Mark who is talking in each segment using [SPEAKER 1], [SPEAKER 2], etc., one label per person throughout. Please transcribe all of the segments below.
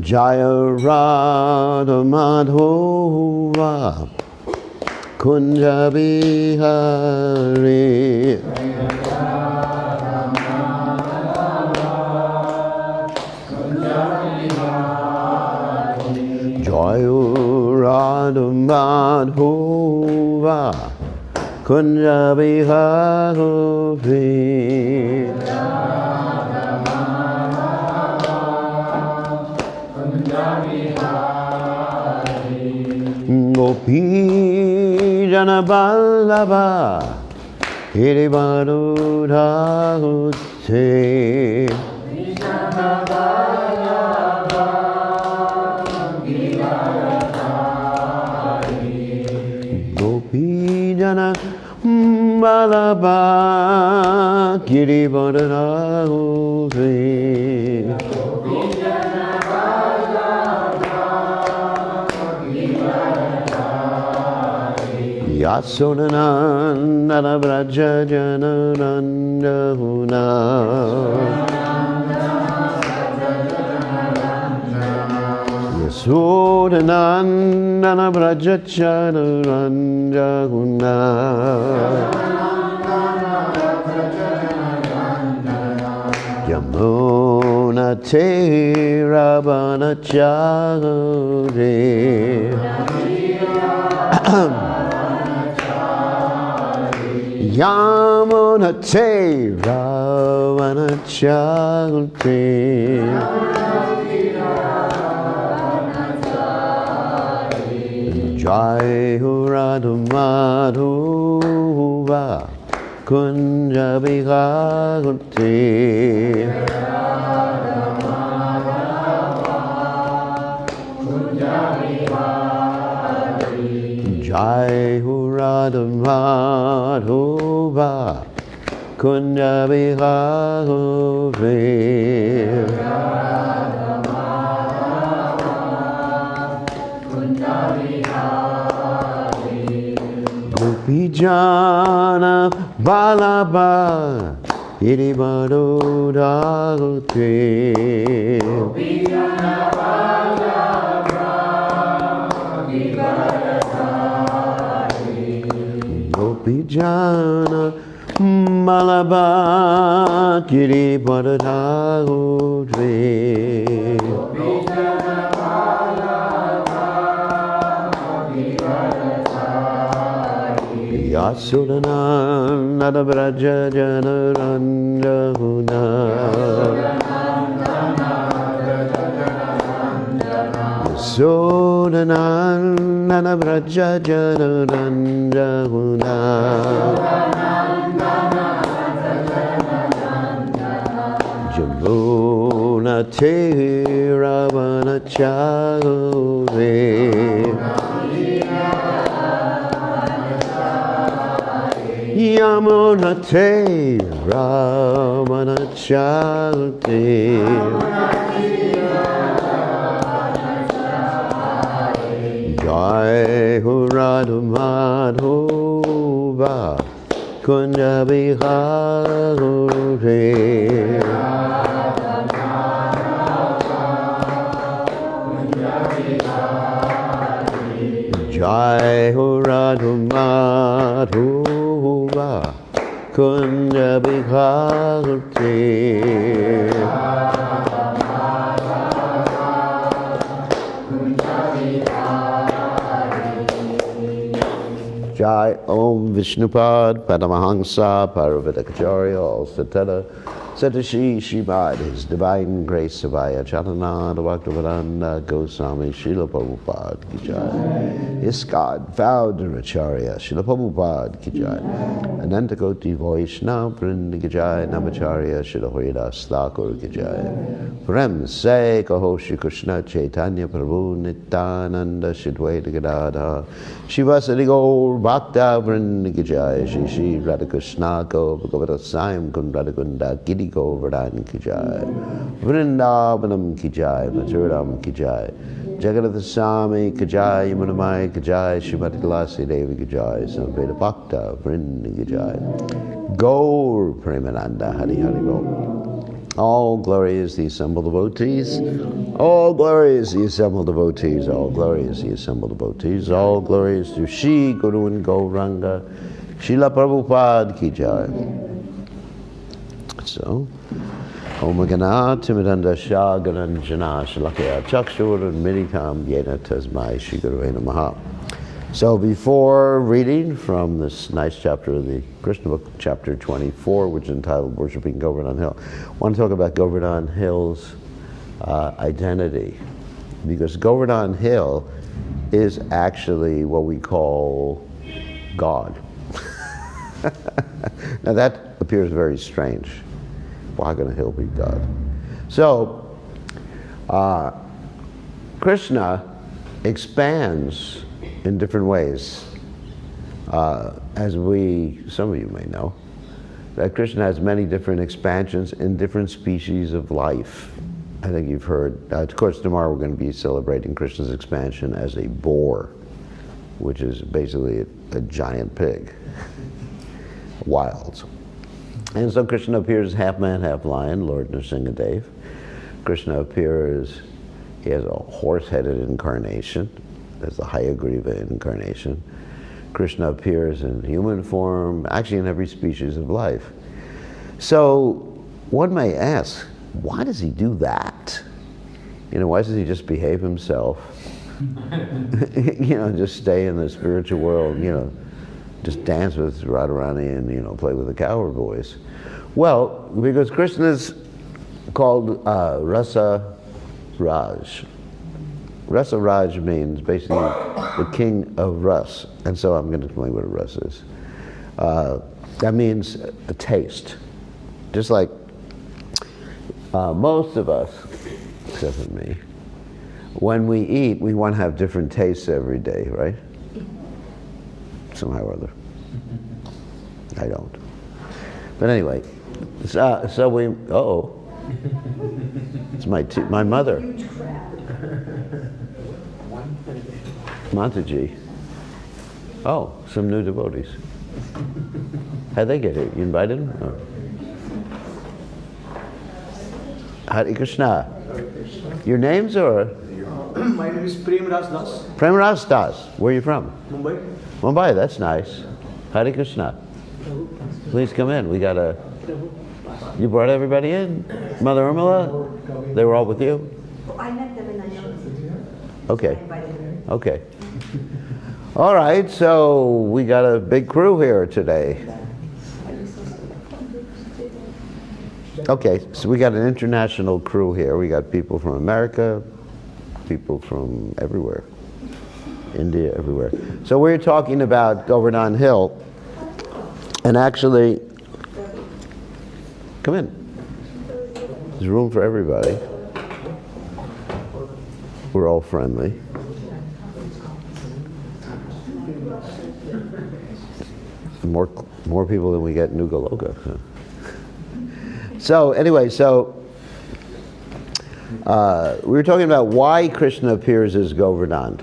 [SPEAKER 1] Jaya Radha Madhova Kunja Bihari Jaya Radha Madhova Kunja Bihari Gopi Jana Vallabha Girivarudhaute Gopi Jana Vallabha Girivarudhaute Yasodananda Vraja Janarandahuna Yasodananda Vraja Janarandahuna Yamuna Ravana Chare Yamuna Ravana Chare Jai Radha Madhova Kunja Bihari Jai Radha Madhova Kunja Bihari Gopi Jana Vallabha Girivarudhaute Gopi Jana Vallabha Girivarudhaute Yasodananda Vraja Janarandahuna Yasodananda Vraja Janarandahuna Jamuna Ravana Chare Yamuna Ravana Chare Jai Radha Madhova Kunja Bihari Jai Radha Madhova Kunja Bihari Jai Om Vishnupad Padamahamsa Paravatakacharya also Tata Satashi Shrimad His Divine Grace Savaya Charananda Bhaktivedanta Goswami Srila Prabhupada Ki Jai His God Founder Acharya Srila Prabhupada Ki Jai Ananta Koti Vaishnava Vrinda Ki Jai Namacharya Srila Haridas Thakur Ki Jai Prem Se Kaho Shri Krishna Chaitanya Prabhu Nityananda Shidwaita Gadadha Shivasari Gaur Bhakta Vrinda Ki Jai Shri Shri Radha Krishna Ko Bhagavata Saim Kun Radha Kunda Giri Govardhana Ki Jai Vrindavanam Ki Jai Mathuram Ki Jai Jagannath Swami Ki Jai Yamunamai Ki Jai Srimati Tulasi Devi Ki Jai Samveda Bhakta Vrinda Ki Jai Gaur Premananda Hari Hari Bol All glory is the assembled devotees. All glory is the assembled devotees. All glory is the assembled devotees. All glory is to Shri Guru and Gauranga. Srila Prabhupada ki jai. So, Om Gana Timidanda Shah Gananjana Shalakya Chakshur Midikam Yena Tasmai Shri Guru Namaha. So before reading from this nice chapter of the Krishna book, chapter 24, which is entitled Worshipping Govardhana Hill, I want to talk about Govardhana Hill's identity. Because Govardhana Hill is actually what we call God. Now that appears very strange. Why can a hill be God? So, Krishna expands in different ways. As some of you may know, that Krishna has many different expansions in different species of life. I think you've heard, of course tomorrow we're going to be celebrating Krishna's expansion as a boar, which is basically a giant pig, wild. And so Krishna appears half man, half lion, Lord Nrsimhadev. Krishna appears, he has a horse-headed incarnation. There's the Hayagriva incarnation. Krishna appears in human form, actually in every species of life. So one may ask, why does he do that? Why doesn't he just behave himself? Just stay in the spiritual world, just dance with Radharani and, play with the cowherd boys. Well, because Krishna is called Rasa Raj. Rasa Raj means basically the king of ras, and so I'm going to explain what a ras is. That means a taste. Just like most of us, except for me, when we eat, we want to have different tastes every day, right? Somehow or other. I don't. But anyway, so we, it's my mother. Mataji. Oh, some new devotees. How'd they get here? You invited them? Oh. Hare Krishna. Your names or?
[SPEAKER 2] My name is Premraj Das.
[SPEAKER 1] Premraj Das. Where are you from?
[SPEAKER 2] Mumbai.
[SPEAKER 1] Mumbai, that's nice. Hare Krishna. Please come in. We got you brought everybody in? Mother Urmila? They were all with you?
[SPEAKER 3] I met them and I know them.
[SPEAKER 1] Okay. Okay. All right, so we got a big crew here today. Okay, so we got an international crew here. We got people from America, people from everywhere. India, everywhere. So we're talking about Govardhana Hill. And actually, come in. There's room for everybody. We're all friendly. More people than we get in Nugaloka. So anyway, we were talking about why Krishna appears as Govardhana.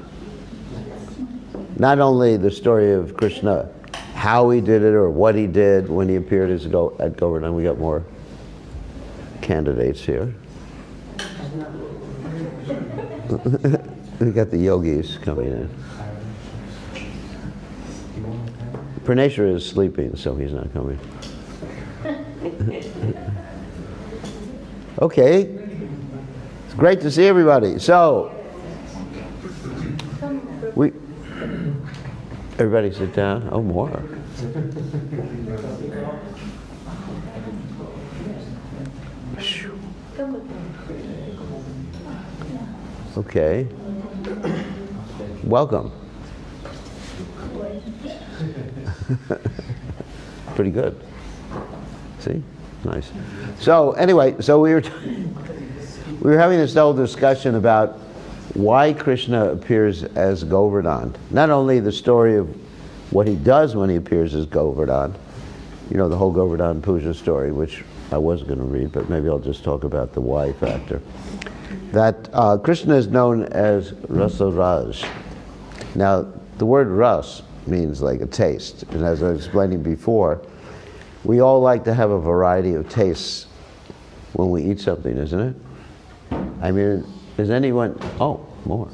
[SPEAKER 1] Not only the story of Krishna, how he did it or what he did when he appeared as at Govardhana. We got more candidates here. We got the yogis coming in. Praneshwar is sleeping, so he's not coming. Okay, it's great to see everybody. So, everybody sit down. Oh, more. Okay. Welcome. Pretty good. See? Nice. So anyway, so we were having this whole discussion about why Krishna appears as Govardhana. Not only the story of what he does when he appears as Govardhana, the whole Govardhana Puja story, which I was going to read, but maybe I'll just talk about the why factor. That Krishna is known as Rasa Raj. Now, the word ras means like a taste, and as I was explaining before, we all like to have a variety of tastes when we eat something, isn't it? I mean, is anyone, oh, more.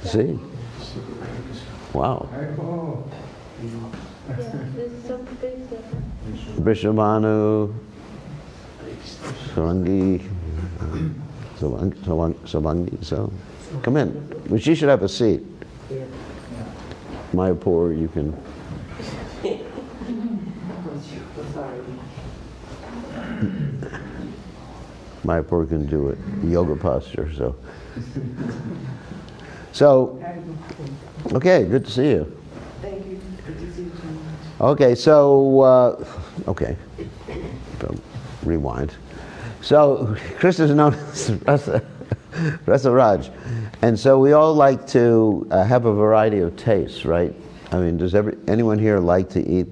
[SPEAKER 1] See? Wow. Vishamanu, Sarangi, Savangi, so come in. Well, she should have a seat. Mayapur, you can. Mayapur can do it, yoga posture, so. So, okay, good to see you.
[SPEAKER 3] Thank you. Good to see you too.
[SPEAKER 1] Okay, so, okay, so, rewind. So, Krishna is known as Rasa Raj, and so we all like to have a variety of tastes, right? I mean, does anyone here like to eat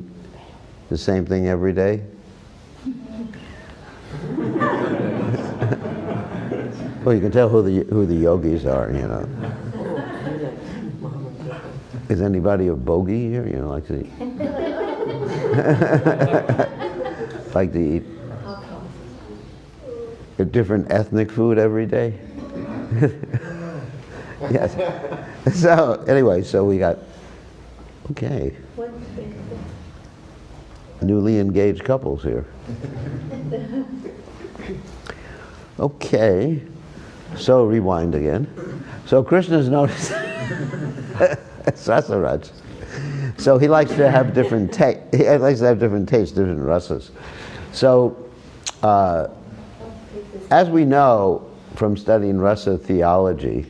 [SPEAKER 1] the same thing every day? Well, you can tell who the yogis are, you know. Is anybody a bogey here? You know, like to eat, like to eat a different ethnic food every day? Yes. So anyway, so we got, okay, newly engaged couples here. Okay, so rewind again. So Krishna's noticed Sasaraj. So he likes to have different tastes, different rasas. So as we know from studying rasa theology,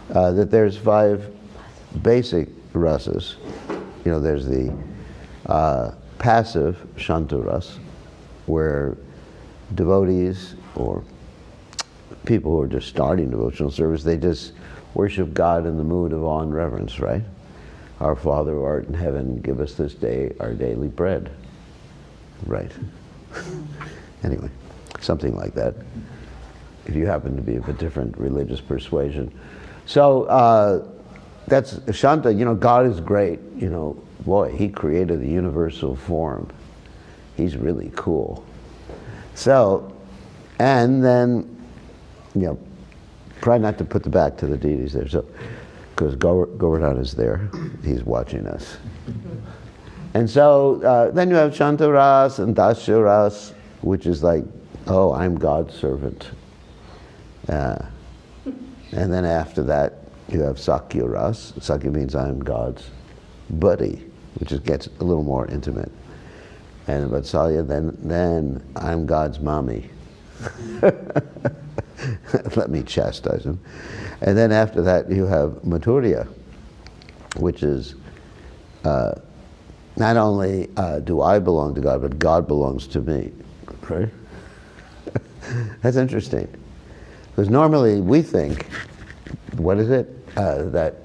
[SPEAKER 1] that there's 5 basic rasas. You know, there's the passive Shanta ras, where devotees or people who are just starting devotional service, they just worship God in the mood of awe and reverence, right? Our Father who art in heaven, give us this day our daily bread. Right. Anyway, something like that, if you happen to be of a different religious persuasion. So that's Shanta, you know, God is great, you know, boy, he created the universal form. He's really cool. So, and then, you know, try not to put the back to the deities there, so, because Govardhana is there, he's watching us. And so, then you have Shantaras and Dasyaras, which is like, oh, I'm God's servant. And then after that, you have Sakya Ras. Sakya means I'm God's buddy, which is, gets a little more intimate. And Vatsalya, then I'm God's mommy. Let me chastise him. And then after that, you have Mathurya, which is not only do I belong to God, but God belongs to me, right? That's interesting. Because normally we think, what is it? That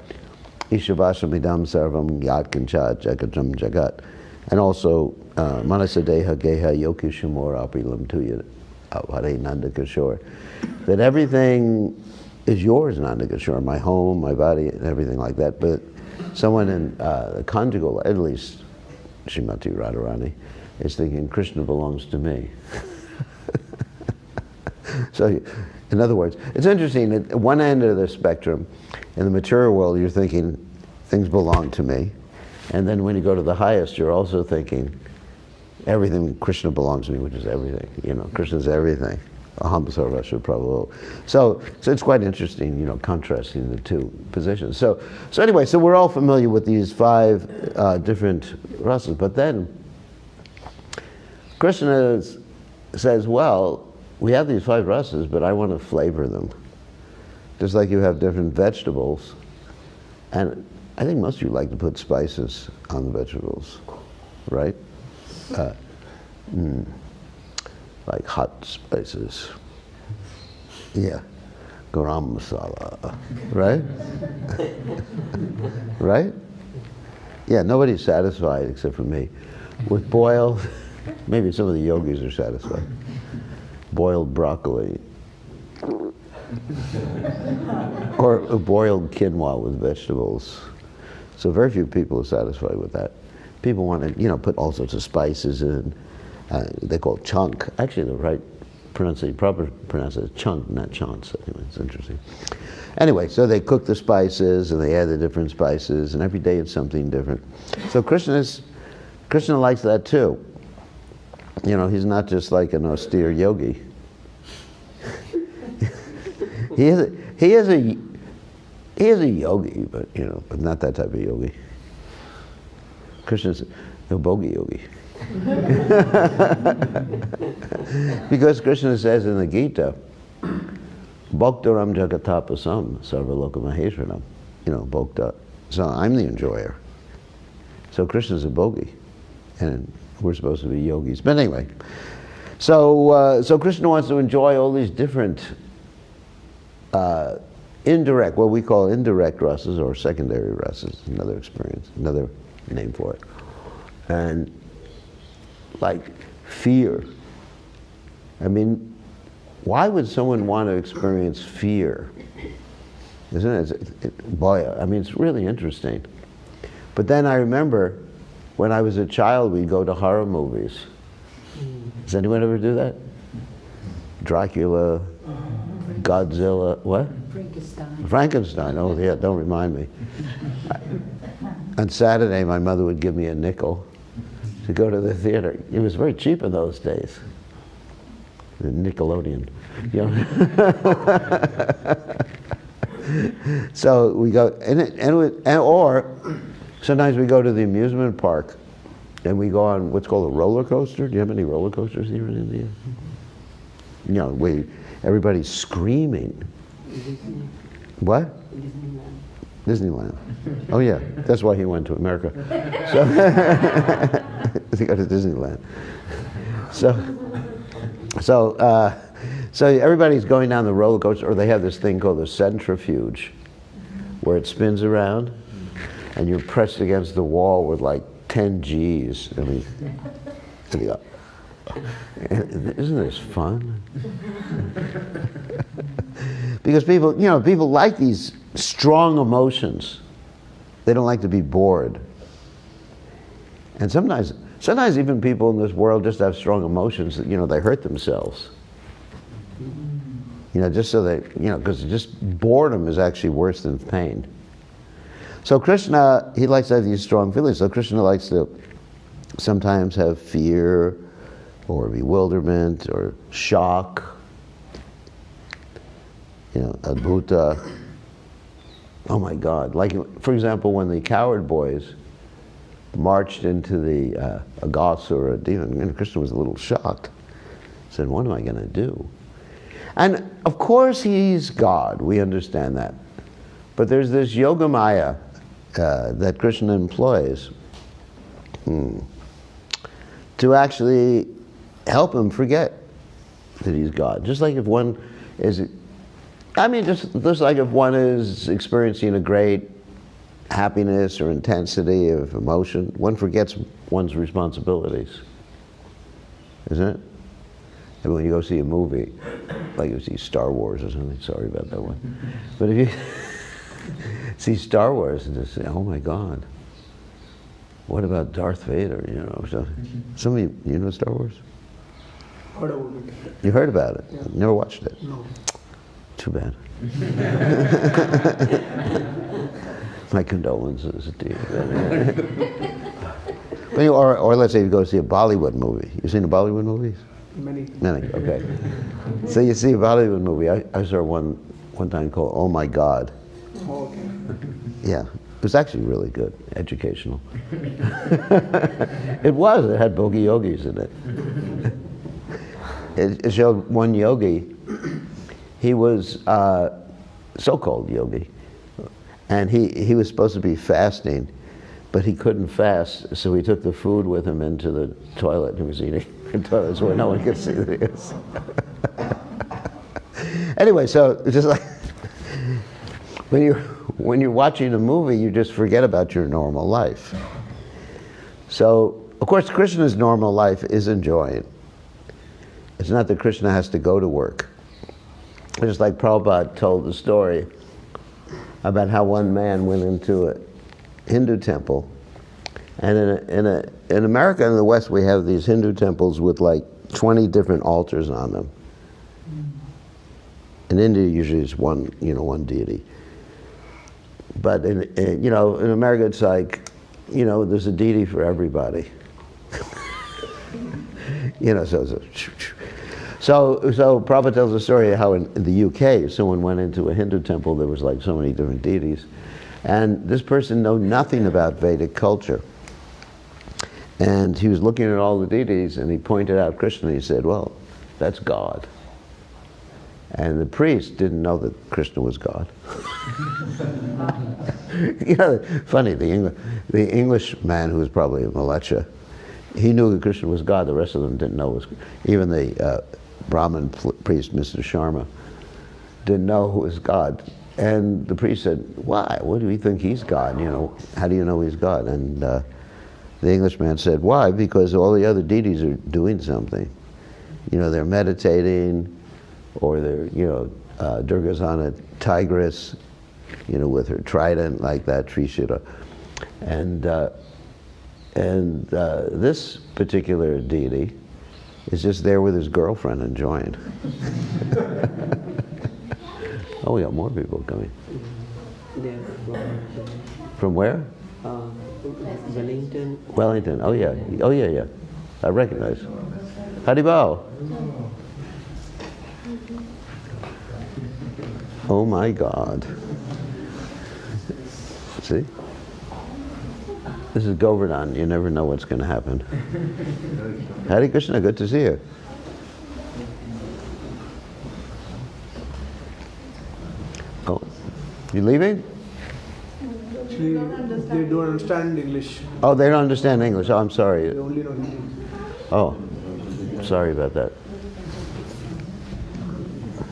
[SPEAKER 1] Ishavashamidam sarvam yat kancha jagatam jagat. And also, Manasadeha geha yokishamor apilam tuya avhare nanda kishore. That everything is yours, Nanda Kishore, my home, my body, and everything like that. But someone in the conjugal, at least Srimati Radharani, is thinking Krishna belongs to me. So, in other words, it's interesting, at one end of the spectrum, in the material world, you're thinking things belong to me. And then when you go to the highest, you're also thinking everything, Krishna belongs to me, which is everything. You know, Krishna's everything. Aham sarvasya prabhu. So it's quite interesting, you know, contrasting the two positions. So anyway, so we're all familiar with these 5 different rasas. But then Krishna says, well, we have these 5 rasas, but I want to flavor them. Just like you have different vegetables. And I think most of you like to put spices on the vegetables, right? Like hot spices. Yeah. Garam masala, right? Right? Yeah, nobody's satisfied except for me. With boiled, maybe some of the yogis are satisfied. Boiled broccoli. Or boiled quinoa with vegetables. So very few people are satisfied with that. People want to, you know, put all sorts of spices in. They call it chunk. Actually, the right pronunciation, proper pronunciation is chunk, not chance. Anyway, it's interesting. Anyway, so they cook the spices and they add the different spices, and every day it's something different. So Krishna likes that too. You know, he's not just like an austere yogi. he is a yogi, but you know, but not that type of yogi. Krishna's a bogi yogi. Because Krishna says in the Gita, Bhaktaram jagatapasam sarvaloka maheshwaram. You know, bhakta. So I'm the enjoyer. So Krishna's a bogi. And we're supposed to be yogis. But anyway, so Krishna wants to enjoy all these different indirect, what we call indirect rasas or secondary rasas, another experience, another name for it. And like fear. I mean, why would someone want to experience fear? Isn't it? Boy, I mean, it's really interesting. But then I remember when I was a child, we'd go to horror movies. Does anyone ever do that? Dracula, Godzilla, what? Frankenstein, oh yeah, don't remind me. On Saturday, my mother would give me a nickel to go to the theater. It was very cheap in those days. The Nickelodeon, you know. So we go, or sometimes we go to the amusement park and we go on what's called a roller coaster. Do you have any roller coasters here in India? You know, everybody's screaming. What? Disneyland. Oh yeah, that's why he went to America. So he got to Disneyland. So everybody's going down the roller coaster, or they have this thing called the centrifuge, where it spins around, and you're pressed against the wall with like 10 Gs. I mean, isn't this fun? Because people like these strong emotions. They don't like to be bored. And sometimes even people in this world just have strong emotions that, you know, they hurt themselves. You know, just so they, you know, because just boredom is actually worse than pain. So Krishna, he likes to have these strong feelings. So Krishna likes to sometimes have fear or bewilderment or shock. You know, adbhuta. Oh my God. Like, for example, when the coward boys marched into the Aghasura demon, and Krishna was a little shocked. He said, what am I going to do? And of course he's God, we understand that. But there's this yoga maya that Krishna employs to actually help him forget that he's God. Just like if one is, I mean, just like if one is experiencing a great happiness or intensity of emotion, one forgets one's responsibilities, isn't it? And when you go see a movie, like you see Star Wars or something, sorry about that one. But if you see Star Wars and just say, oh my God, what about Darth Vader, you know? So, some of you know Star Wars?
[SPEAKER 2] Heard about it.
[SPEAKER 1] You heard about it?
[SPEAKER 2] Yeah.
[SPEAKER 1] Never watched it?
[SPEAKER 2] No.
[SPEAKER 1] Too bad. My condolences to you. But or let's say you go see a Bollywood movie. You seen the Bollywood movies?
[SPEAKER 2] Many.
[SPEAKER 1] Many, okay. So you see a Bollywood movie. I saw one time called Oh My God.
[SPEAKER 2] Oh, okay.
[SPEAKER 1] Yeah, it was actually really good, educational. It was. It had bogey yogis in it. It showed one yogi. He was so-called yogi, and he was supposed to be fasting, but he couldn't fast, so he took the food with him into the toilet. He was eating in toilets where no one could see that he is. Anyway, so it's just like when you're watching a movie, you just forget about your normal life. So, of course, Krishna's normal life is enjoying. It's not that Krishna has to go to work. Just like Prabhupada told the story about how one man went into a Hindu temple And in America and in the West, we have these Hindu temples with like 20 different altars on them. In India, usually it's one deity. But in America, it's like, there's a deity for everybody. So Prabhupada tells a story how in the UK, someone went into a Hindu temple, there was like so many different deities. And this person knew nothing about Vedic culture. And he was looking at all the deities, and he pointed out Krishna, and he said, well, that's God. And the priest didn't know that Krishna was God. Funny, the English man who was probably a Malacha, he knew that Krishna was God. The rest of them didn't know. Even the Brahmin priest, Mr. Sharma, didn't know who was God. And the priest said, why? What do we think he's God? How do you know he's God? And the Englishman said, why? Because all the other deities are doing something. They're meditating, or they're, Durga's on a tigress, with her trident like that, Trishula. And this particular deity is just there with his girlfriend enjoying. Oh, we got more people coming.
[SPEAKER 3] They're
[SPEAKER 1] From where?
[SPEAKER 3] Wellington.
[SPEAKER 1] Wellington. Oh yeah. Oh yeah. I recognize. Haribol. Oh my God. See? This is Govardhana. You never know what's going to happen. Hare Krishna, good to see you. Oh, you leaving?
[SPEAKER 2] Actually, they don't understand English.
[SPEAKER 1] Oh, they don't understand English. Oh, I'm sorry.
[SPEAKER 2] They only know Hindi.
[SPEAKER 1] Oh, sorry about that.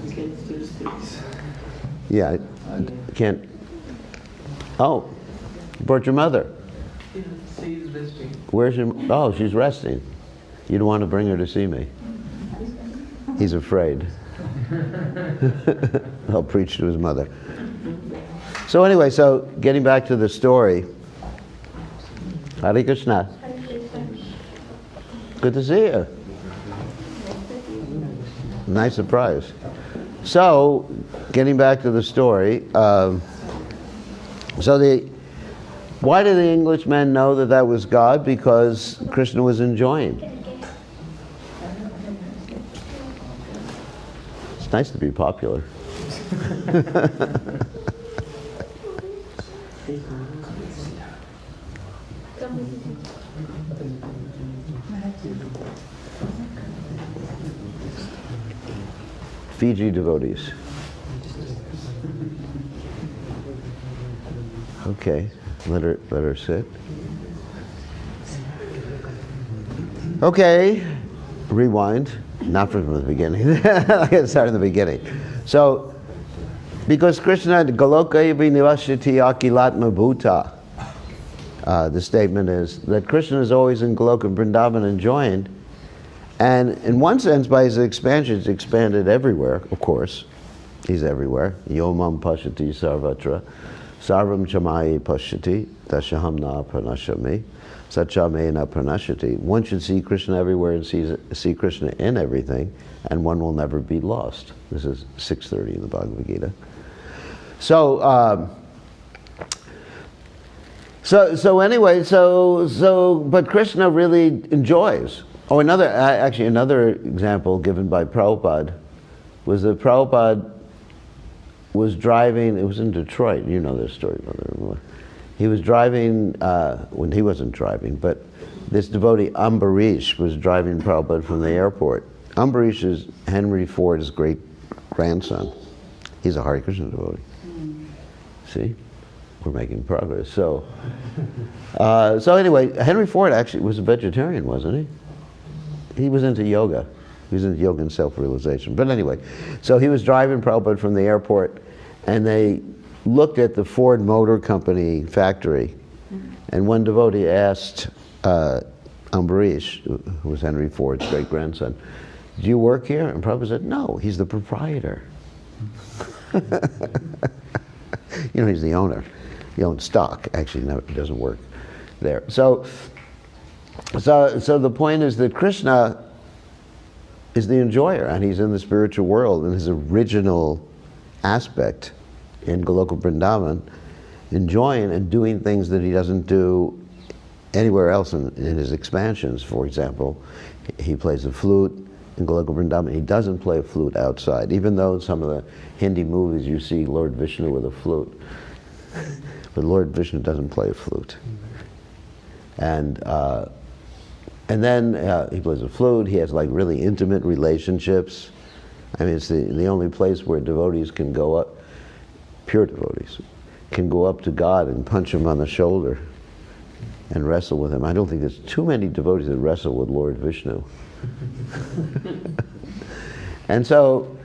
[SPEAKER 3] You can still speak.
[SPEAKER 1] Yeah, I can't. Oh, you brought your mother.
[SPEAKER 3] Yeah, she's resting.
[SPEAKER 1] Where's your? Oh, she's resting. You don't want to bring her to see me. He's afraid. I'll preach to his mother. So anyway, getting back to the story. Hare Krishna. Good to see you. Nice surprise. So, getting back to the story. Why did the Englishmen know that that was God? Because Krishna was enjoying. It's nice to be popular. Fiji devotees. Okay, let her sit. Okay, rewind. Not from the beginning. I gotta start in the beginning. So, because Krishna Goloka Nivashiti Akilatma Bhuta, the statement is that Krishna is always in Goloka and Vrindavan enjoying, and in one sense, by his expansion, he's expanded everywhere. Of course, he's everywhere. Yomam Pashati Sarvatra, Sarvam Chamayi Pashati, Dashaham Na Pranashami, Sachame Na Pranashati. One should see Krishna everywhere and see Krishna in everything, and one will never be lost. This is 6:30 in the Bhagavad Gita. But Krishna really enjoys. Oh, another example given by Prabhupada was that Prabhupada was driving, it was in Detroit, you know this story, Brother. He was driving, when he wasn't driving, but this devotee, Ambarish, was driving Prabhupada from the airport. Ambarish is Henry Ford's great-grandson. He's a Hare Krishna devotee. See? We're making progress. So anyway, Henry Ford actually was a vegetarian, wasn't he? He was into yoga. He was into yoga and self-realization. But anyway, so he was driving Prabhupada from the airport, and they looked at the Ford Motor Company factory, and one devotee asked Ambarish, who was Henry Ford's great-grandson, "Do you work here?" And Prabhupada said, "No, he's the proprietor." He's the owner. He owns stock. Actually, no, he doesn't work. there. So the point is that Krishna is the enjoyer, and he's in the spiritual world in his original aspect in Goloka Vrindavan, enjoying and doing things that he doesn't do anywhere else in his expansions. For example, he plays a flute in Goloka Vrindavan. He doesn't play a flute outside, even though in some of the Hindi movies you see Lord Vishnu with a flute. But Lord Vishnu doesn't play a flute. And then he plays a flute. He has like really intimate relationships. I mean, it's the only place where devotees can go up, pure devotees, can go up to God and punch him on the shoulder and wrestle with him. I don't think there's too many devotees that wrestle with Lord Vishnu. And so,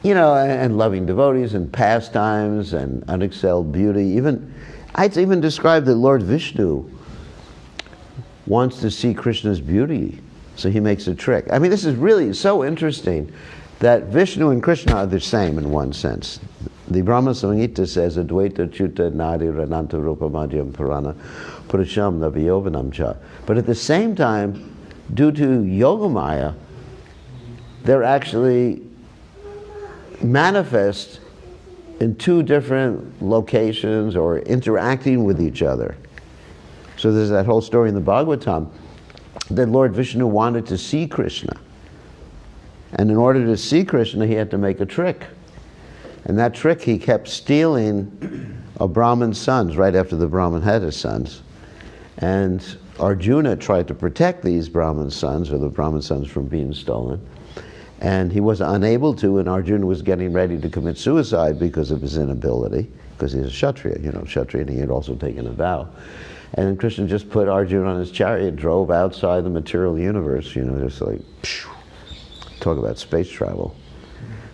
[SPEAKER 1] you know, and loving devotees and pastimes and unexcelled beauty. I'd even describe that Lord Vishnu wants to see Krishna's beauty, so he makes a trick. I mean, this is really so interesting that Vishnu and Krishna are the same in one sense. The Brahma Samhita says, Advaita Chuta Nadi Rananta Rupa Madhyam Purana Purusham Naviyovanam Cha. But at the same time, due to Yogamaya, they're actually manifest in two different locations or interacting with each other. So there's that whole story in the Bhagavatam that Lord Vishnu wanted to see Krishna. And in order to see Krishna, he had to make a trick. And that trick, he kept stealing a Brahman's sons right after the Brahman had his sons. And Arjuna tried to protect these Brahman sons, or the Brahman sons, from being stolen. And he was unable to, and Arjuna was getting ready to commit suicide because of his inability, because he's a Kshatriya, you know, Kshatriya, and he had also taken a vow. And then Krishna just put Arjuna on his chariot, drove outside the material universe, you know, just like, phew, talk about space travel.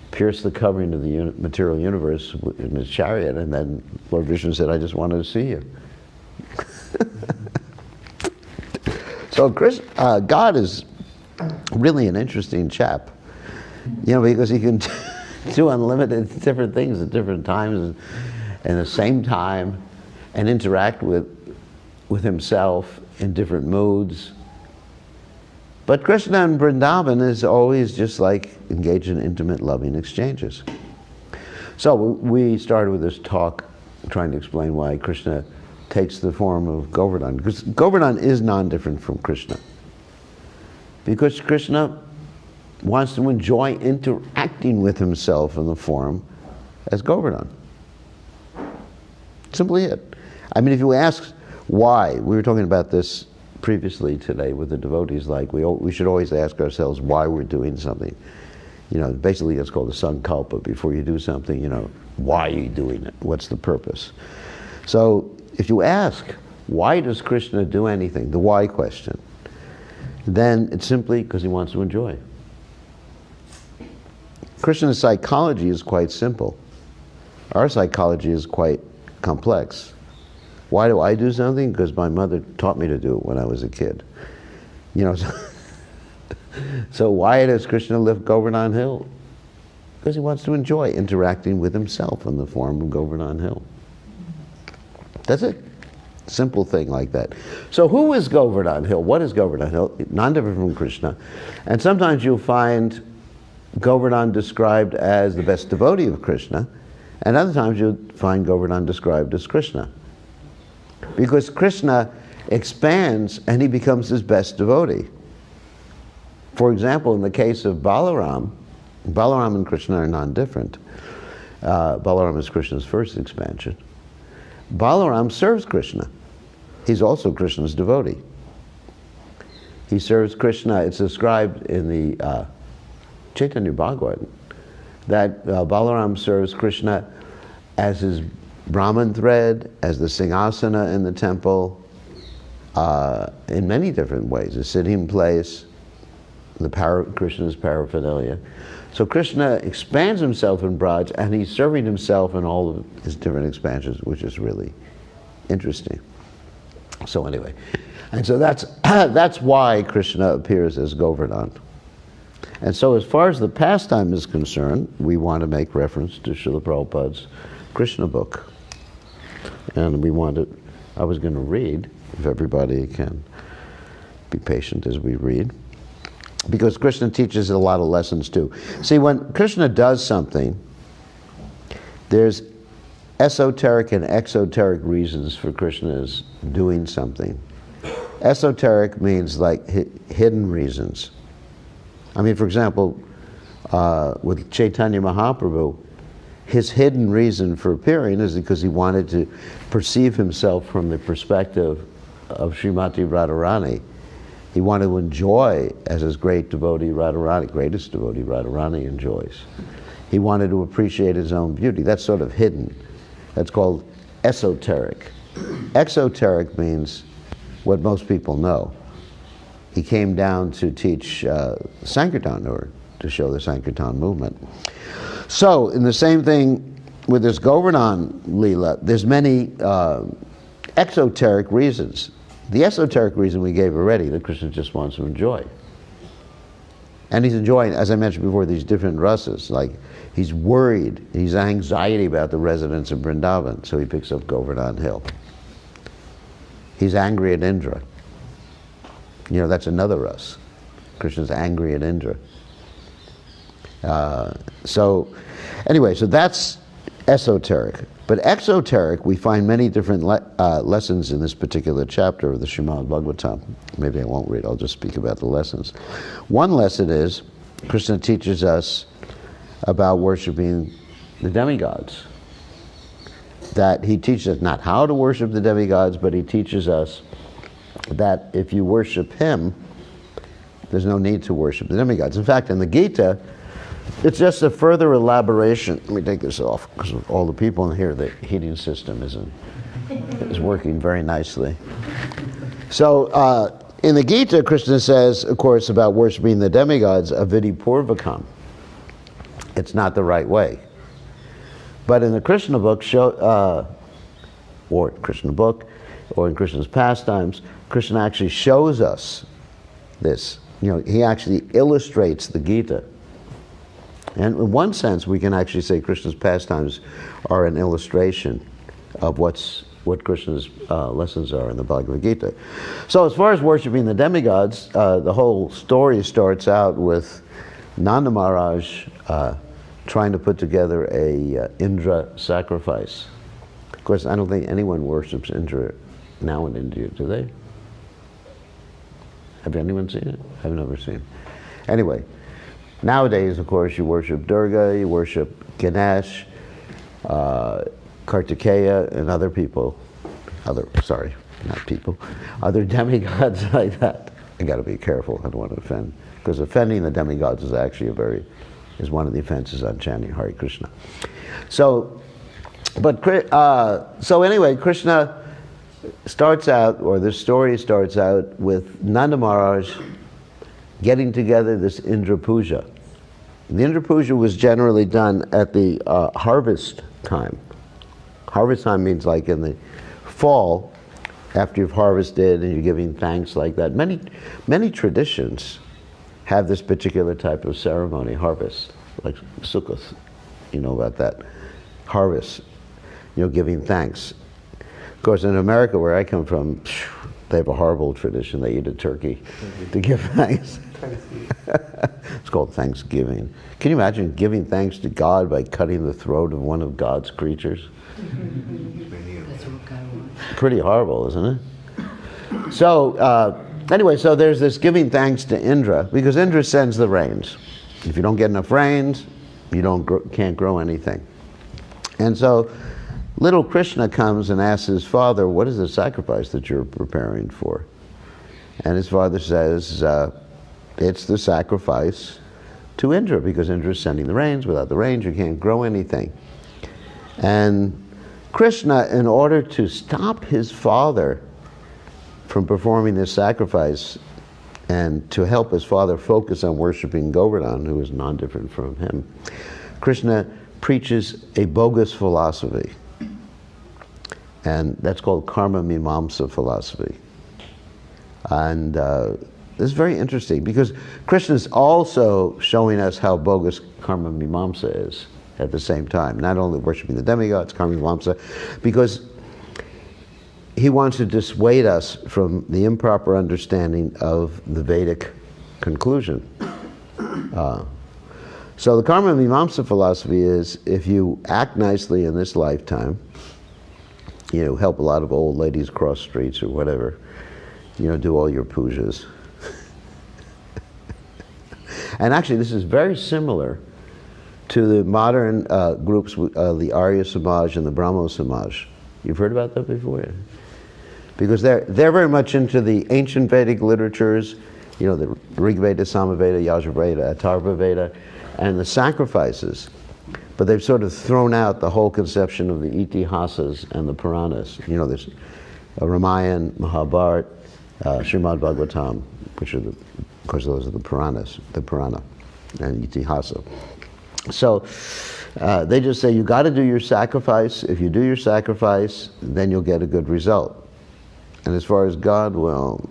[SPEAKER 1] Pierced the covering of the material universe in his chariot, and then Lord Vishnu said, I just wanted to see you. So God is really an interesting chap, you know, because he can do unlimited different things at different times and the same time, and interact with himself in different moods. But Krishna in Vrindavan is always just like engaged in intimate, loving exchanges. So we started with this talk trying to explain why Krishna takes the form of Govardhana, because Govardhana is non-different from Krishna. Because Krishna wants to enjoy interacting with himself in the form as Govardhana. Simply it. I mean, if you ask why, we were talking about this previously today with the devotees, like we should always ask ourselves why we're doing something. You know, basically it's called a sankalpa. Before you do something, you know, why are you doing it? What's the purpose? So if you ask, why does Krishna do anything, the why question, then it's simply because he wants to enjoy. Krishna's psychology is quite simple. Our psychology is quite complex. Why do I do something? Because my mother taught me to do it when I was a kid. You know, so why does Krishna live Govardhana Hill? Because he wants to enjoy interacting with himself in the form of Govardhana Hill. That's it. Simple thing like that. So who is Govardhana Hill? What is Govardhana Hill? Non-different from Krishna. And sometimes you'll find Govardhana described as the best devotee of Krishna, and other times you'll find Govardhana described as Krishna. Because Krishna expands and he becomes his best devotee. For example, in the case of Balaram and Krishna are non-different. Balaram is Krishna's first expansion. Balaram serves Krishna. He's also Krishna's devotee. He serves Krishna. It's described in the Chaitanya Bhagavatam that Balaram serves Krishna as his Brahman thread, as the Singasana in the temple, in many different ways. A sitting place, Krishna's paraphernalia. So Krishna expands himself in Braj, and he's serving himself in all of his different expansions, which is really interesting. So anyway, and so that's why Krishna appears as Govardhana. And so as far as the pastime is concerned, we want to make reference to Srila Prabhupada's Krishna book. And I was going to read if everybody can be patient as we read. Because Krishna teaches a lot of lessons too. See, when Krishna does something, there's esoteric and exoteric reasons for Krishna's doing something. Esoteric means like hidden reasons. I mean, for example, with Chaitanya Mahaprabhu, his hidden reason for appearing is because he wanted to perceive himself from the perspective of Srimati Radharani. He wanted to enjoy as his great devotee Radharani, greatest devotee Radharani enjoys. He wanted to appreciate his own beauty. That's sort of hidden. That's called esoteric. Exoteric means what most people know. He came down to teach Sankirtan, or to show the Sankirtan movement. So, in the same thing with this Govardhana Leela, there's many exoteric reasons. The esoteric reason we gave already, that Krishna just wants to enjoy. And he's enjoying, as I mentioned before, these different rasas. Like, he's worried, he's anxiety about the residents of Vrindavan, so he picks up Govardhana Hill. He's angry at Indra. You know, that's another ras. Krishna's angry at Indra. So that's esoteric. But exoteric, we find many different lessons in this particular chapter of the Srimad Bhagavatam. Maybe I won't read, I'll just speak about the lessons. One lesson is, Krishna teaches us about worshiping the demigods. That he teaches us not how to worship the demigods, but he teaches us that if you worship him, there's no need to worship the demigods. In fact, in the Gita, it's just a further elaboration. Let me take this off, because of all the people in here, the heating system is working very nicely. So, in the Gita, Krishna says, of course, about worshiping the demigods, avidi purvakam. It's not the right way. But in the Krishna book, or in Krishna's pastimes, Krishna actually shows us this. You know, he actually illustrates the Gita. And in one sense, we can actually say Krishna's pastimes are an illustration of what Krishna's lessons are in the Bhagavad Gita. So as far as worshiping the demigods, the whole story starts out with Nanda Maharaj trying to put together a Indra sacrifice. Of course, I don't think anyone worships Indra now in India, do they? Have anyone seen it? I've never seen it. Anyway, nowadays, of course, you worship Durga, you worship Ganesh, Kartikeya, and other demigods like that. I got to be careful, I don't want to offend, because offending the demigods is actually is one of the offenses on chanting Hare Krishna. So anyway, Krishna starts out, or this story starts out with Nanda Maharaj getting together this Indra Puja. The Indra Puja was generally done at the harvest time. Harvest time means like in the fall, after you've harvested and you're giving thanks like that. Many traditions have this particular type of ceremony, harvest, like Sukkot, you know about that. Harvest, giving thanks. Of course, in America, where I come from, they have a horrible tradition. They eat a turkey to give thanks. It's called Thanksgiving. Can you imagine giving thanks to God by cutting the throat of one of God's creatures? Pretty horrible, isn't it? So, anyway, so there's this giving thanks to Indra, because Indra sends the rains. If you don't get enough rains, you can't grow anything. And so, little Krishna comes and asks his father, what is the sacrifice that you're preparing for? And his father says, it's the sacrifice to Indra, because Indra is sending the rains. Without the rains, you can't grow anything. And Krishna, in order to stop his father from performing this sacrifice, and to help his father focus on worshiping Govardhana, who is non-different from him, Krishna preaches a bogus philosophy. And that's called karma mimamsa philosophy. And this is very interesting, because Krishna is also showing us how bogus karma mimamsa is at the same time. Not only worshiping the demigods, karma mimamsa, because he wants to dissuade us from the improper understanding of the Vedic conclusion. So the Karma Mimamsa philosophy is, if you act nicely in this lifetime, help a lot of old ladies cross streets or whatever, do all your pujas. And actually this is very similar to the modern groups, the Arya Samaj and the Brahmo Samaj. You've heard about that before? Because they're very much into the ancient Vedic literatures, the Rig Veda, Samaveda, Yajurveda, Atharva Veda, and the sacrifices. But they've sort of thrown out the whole conception of the Itihasas and the Puranas. There's Ramayana, Mahabharata, Srimad Bhagavatam, which are, of course, those are the Puranas, the Purana, and Itihasa. So they just say, you got to do your sacrifice. If you do your sacrifice, then you'll get a good result. And as far as God, well,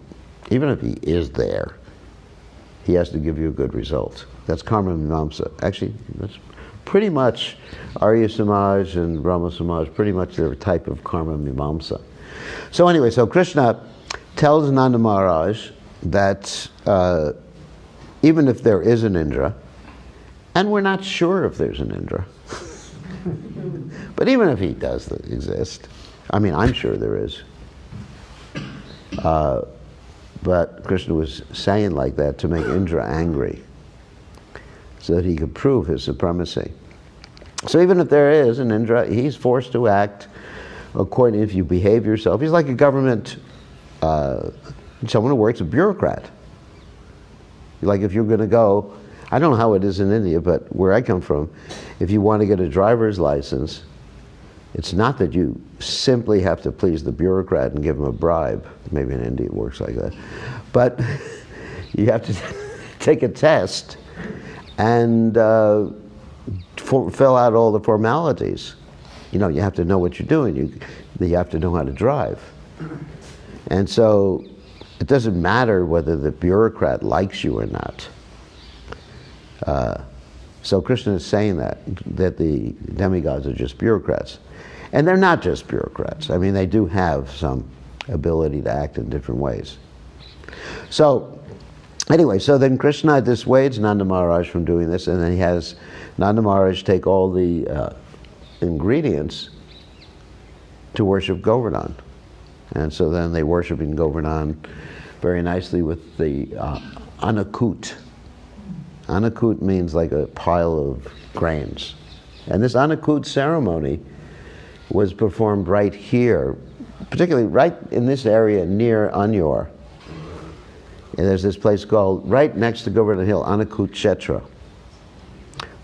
[SPEAKER 1] even if he is there, he has to give you a good result. That's Karma Mimamsa. Actually, that's pretty much Arya Samaj and Brahma Samaj, pretty much their type of Karma Mimamsa. So anyway, so Krishna tells Nanda Maharaj that even if there is an Indra, and we're not sure if there's an Indra, but even if he does exist, I'm sure there is. But Krishna was saying like that to make Indra angry, so that he could prove his supremacy. So even if there is an Indra, he's forced to act according, if you behave yourself. He's like a government, someone who works, a bureaucrat. Like if you're going to go, I don't know how it is in India, but where I come from, if you want to get a driver's license, it's not that you simply have to please the bureaucrat and give him a bribe. Maybe in India it works like that. But you have to take a test and fill out all the formalities. You have to know what you're doing. You have to know how to drive. And so it doesn't matter whether the bureaucrat likes you or not. So Krishna is saying that the demigods are just bureaucrats. And they're not just bureaucrats. They do have some ability to act in different ways. So anyway, so then Krishna dissuades Nanda Maharaj from doing this, and then he has Nanda Maharaj take all the ingredients to worship Govardhana. And so then they worship in Govardhana very nicely with the anakut. Anakut means like a pile of grains. And this anakut ceremony was performed right here, particularly right in this area near Anyor. And there's this place called, right next to Govardhana Hill, Anakut Kshetra,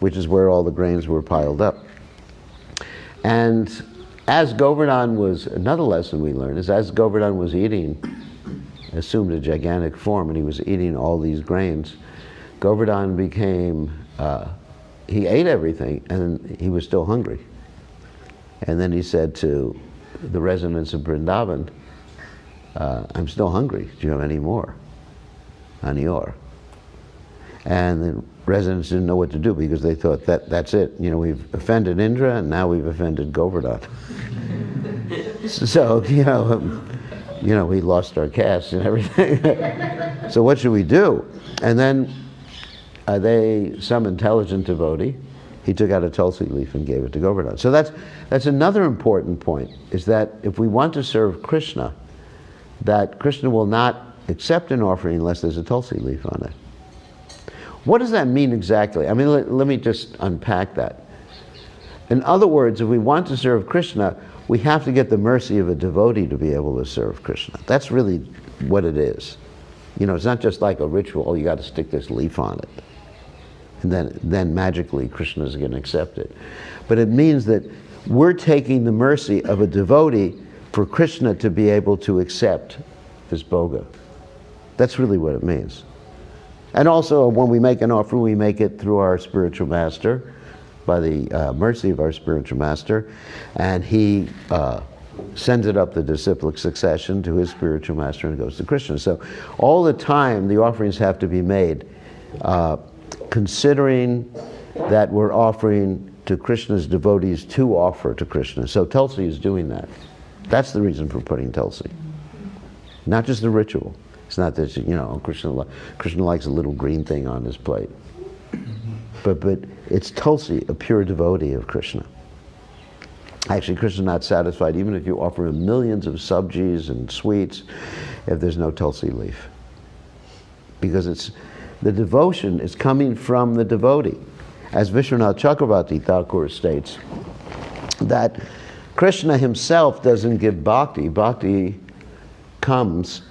[SPEAKER 1] which is where all the grains were piled up. And as Govardhana was, another lesson we learned is as Govardhana was eating, assumed a gigantic form, and he was eating all these grains, Govardhana became, he ate everything, and he was still hungry. And then he said to the residents of Vrindavan, I'm still hungry. Do you have any more? Anior. And the residents didn't know what to do because they thought that's it. We've offended Indra and now we've offended Govardhana. So, we lost our caste and everything. So what should we do? And then some intelligent devotee, he took out a tulsi leaf and gave it to Govardhana. So that's another important point, is that if we want to serve Krishna, that Krishna will not accept an offering unless there's a tulsi leaf on it. What does that mean exactly? Let me just unpack that. In other words, if we want to serve Krishna, we have to get the mercy of a devotee to be able to serve Krishna. That's really what it is. It's not just like a ritual, you got to stick this leaf on it. And then magically Krishna is going to accept it. But it means that we're taking the mercy of a devotee for Krishna to be able to accept this bhoga. That's really what it means. And also when we make an offering, we make it through our spiritual master, by the mercy of our spiritual master, and he sends it up the disciplic succession to his spiritual master and it goes to Krishna. So all the time the offerings have to be made considering that we're offering to Krishna's devotees to offer to Krishna. So Tulsi is doing that. That's the reason for putting Tulsi. Not just the ritual. It's not that, Krishna likes a little green thing on his plate. But it's Tulsi, a pure devotee of Krishna. Actually, Krishna's not satisfied even if you offer him millions of sabjis and sweets if there's no Tulsi leaf. Because the devotion is coming from the devotee. As Vishwanath Chakravarti Thakur states, that Krishna himself doesn't give bhakti. Bhakti comes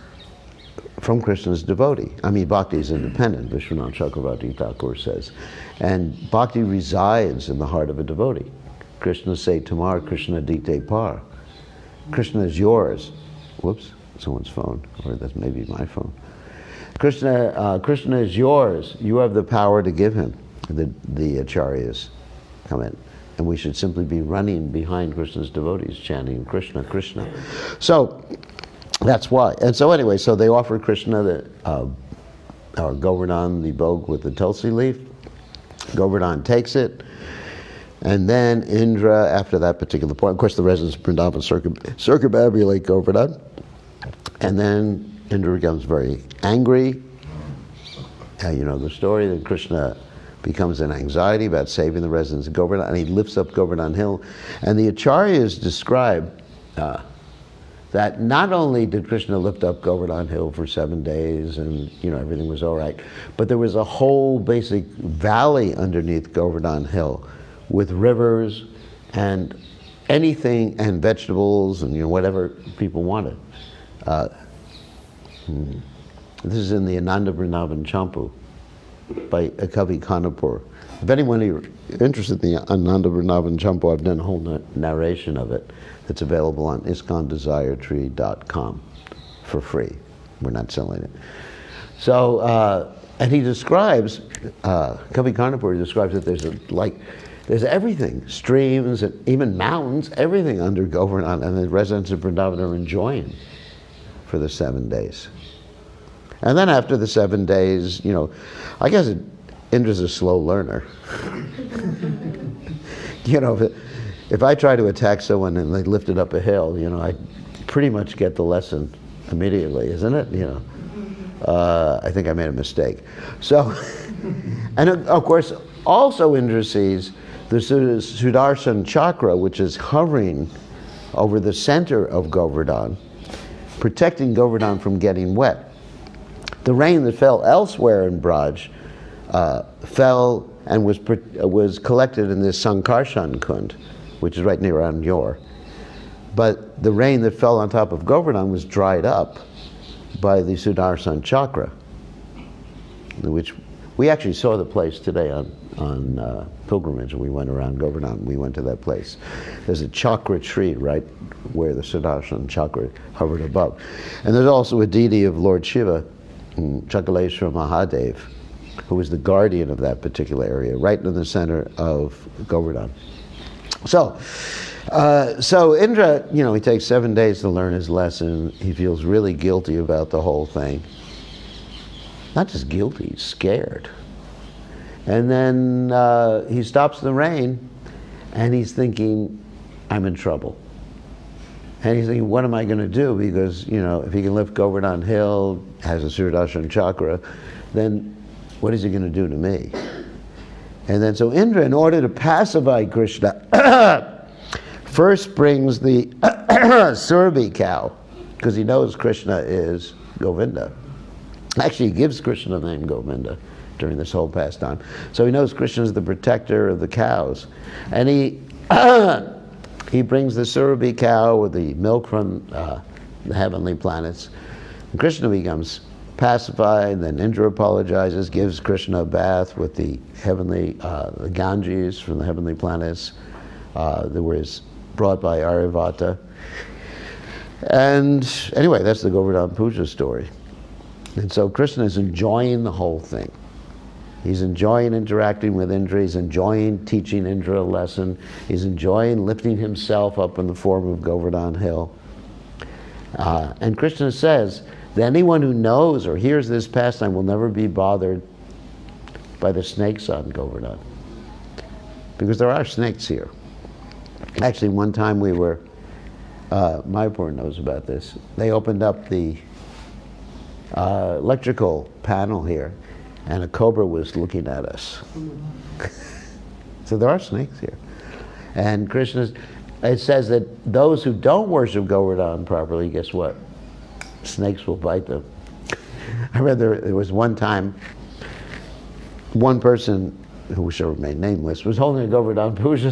[SPEAKER 1] from Krishna's devotee. I mean, bhakti is independent, Vishwanath Chakravarti Thakur says. And bhakti resides in the heart of a devotee. Krishna say, Tamar Krishna dite par. Krishna is yours. Whoops, someone's phone, or that's maybe my phone. Krishna is yours. You have the power to give him. The acharyas come in. And we should simply be running behind Krishna's devotees, chanting Krishna, Krishna. So, that's why. And so anyway, so they offer Krishna or Govardhana the bhog with the Tulsi leaf. Govardhana takes it. And then Indra, after that particular point, of course the residents of Vrindavan circumambulate Govardhana. And then Indra becomes very angry. You know the story that Krishna becomes in anxiety about saving the residents of Govardhana, and he lifts up Govardhana hill. And the acharyas describe that not only did Krishna lift up Govardhana hill for 7 days and everything was all right, but there was a whole basic valley underneath Govardhana hill with rivers and anything and vegetables and whatever people wanted. This is in the Ananda Vrindavan Champu by Kavi Khanapur. If anyone is interested in the Ananda Vrindavan Champu, I've done a whole narration of it that's available on iskondesiretree.com for free. We're not selling it. So, and he describes, Kavi Khanapur describes that there's everything, streams and even mountains, everything under Govardhana, and the residents of Vrindavan are enjoying for the 7 days. And then after the 7 days, I guess Indra's a slow learner. If I try to attack someone and they lift it up a hill, I pretty much get the lesson immediately, isn't it? I think I made a mistake. So, and of course, also Indra sees the Sudarshan chakra, which is hovering over the center of Govardhana, protecting Govardhana from getting wet. The rain that fell elsewhere in Braj fell and was collected in this Sankarshan Kund, which is right near Anyor. But the rain that fell on top of Govardhana was dried up by the Sudarshan chakra, which we actually saw the place today on pilgrimage. We went around Govardhana. We went to that place. There's a chakra tree right where the Sudarshan chakra hovered above. And there's also a deity of Lord Shiva, Chakaleshwar Mahadev, who was the guardian of that particular area, right in the center of Govardhana. So Indra, he takes 7 days to learn his lesson. He feels really guilty about the whole thing. Not just guilty, he's scared. And then he stops the rain, and he's thinking, I'm in trouble. And he's thinking, what am I going to do? Because, if he can lift Govardhana hill, has a Sudarshan chakra, then what is he going to do to me? And then so Indra, in order to pacify Krishna, first brings the Surabhi cow, because he knows Krishna is Govinda. Actually, he gives Krishna the name Govinda during this whole pastime. So he knows Krishna is the protector of the cows. And he brings the Surabhi cow with the milk from the heavenly planets. And Krishna becomes pacified, then Indra apologizes, gives Krishna a bath with the heavenly, the Ganges from the heavenly planets that was brought by Aryavata. And anyway, that's the Govardhana Puja story. And so Krishna is enjoying the whole thing. He's enjoying interacting with Indra. He's enjoying teaching Indra a lesson. He's enjoying lifting himself up in the form of Govardhana hill. And Krishna says that anyone who knows or hears this pastime will never be bothered by the snakes on Govardhana. Because there are snakes here. Actually, one time we were Mayapur knows about this. They opened up the electrical panel here, and a cobra was looking at us. So there are snakes here. And Krishna, it says that those who don't worship Govardhana properly, guess what? Snakes will bite them. I read there was one time, one person, who shall remain nameless, was holding a Govardhana puja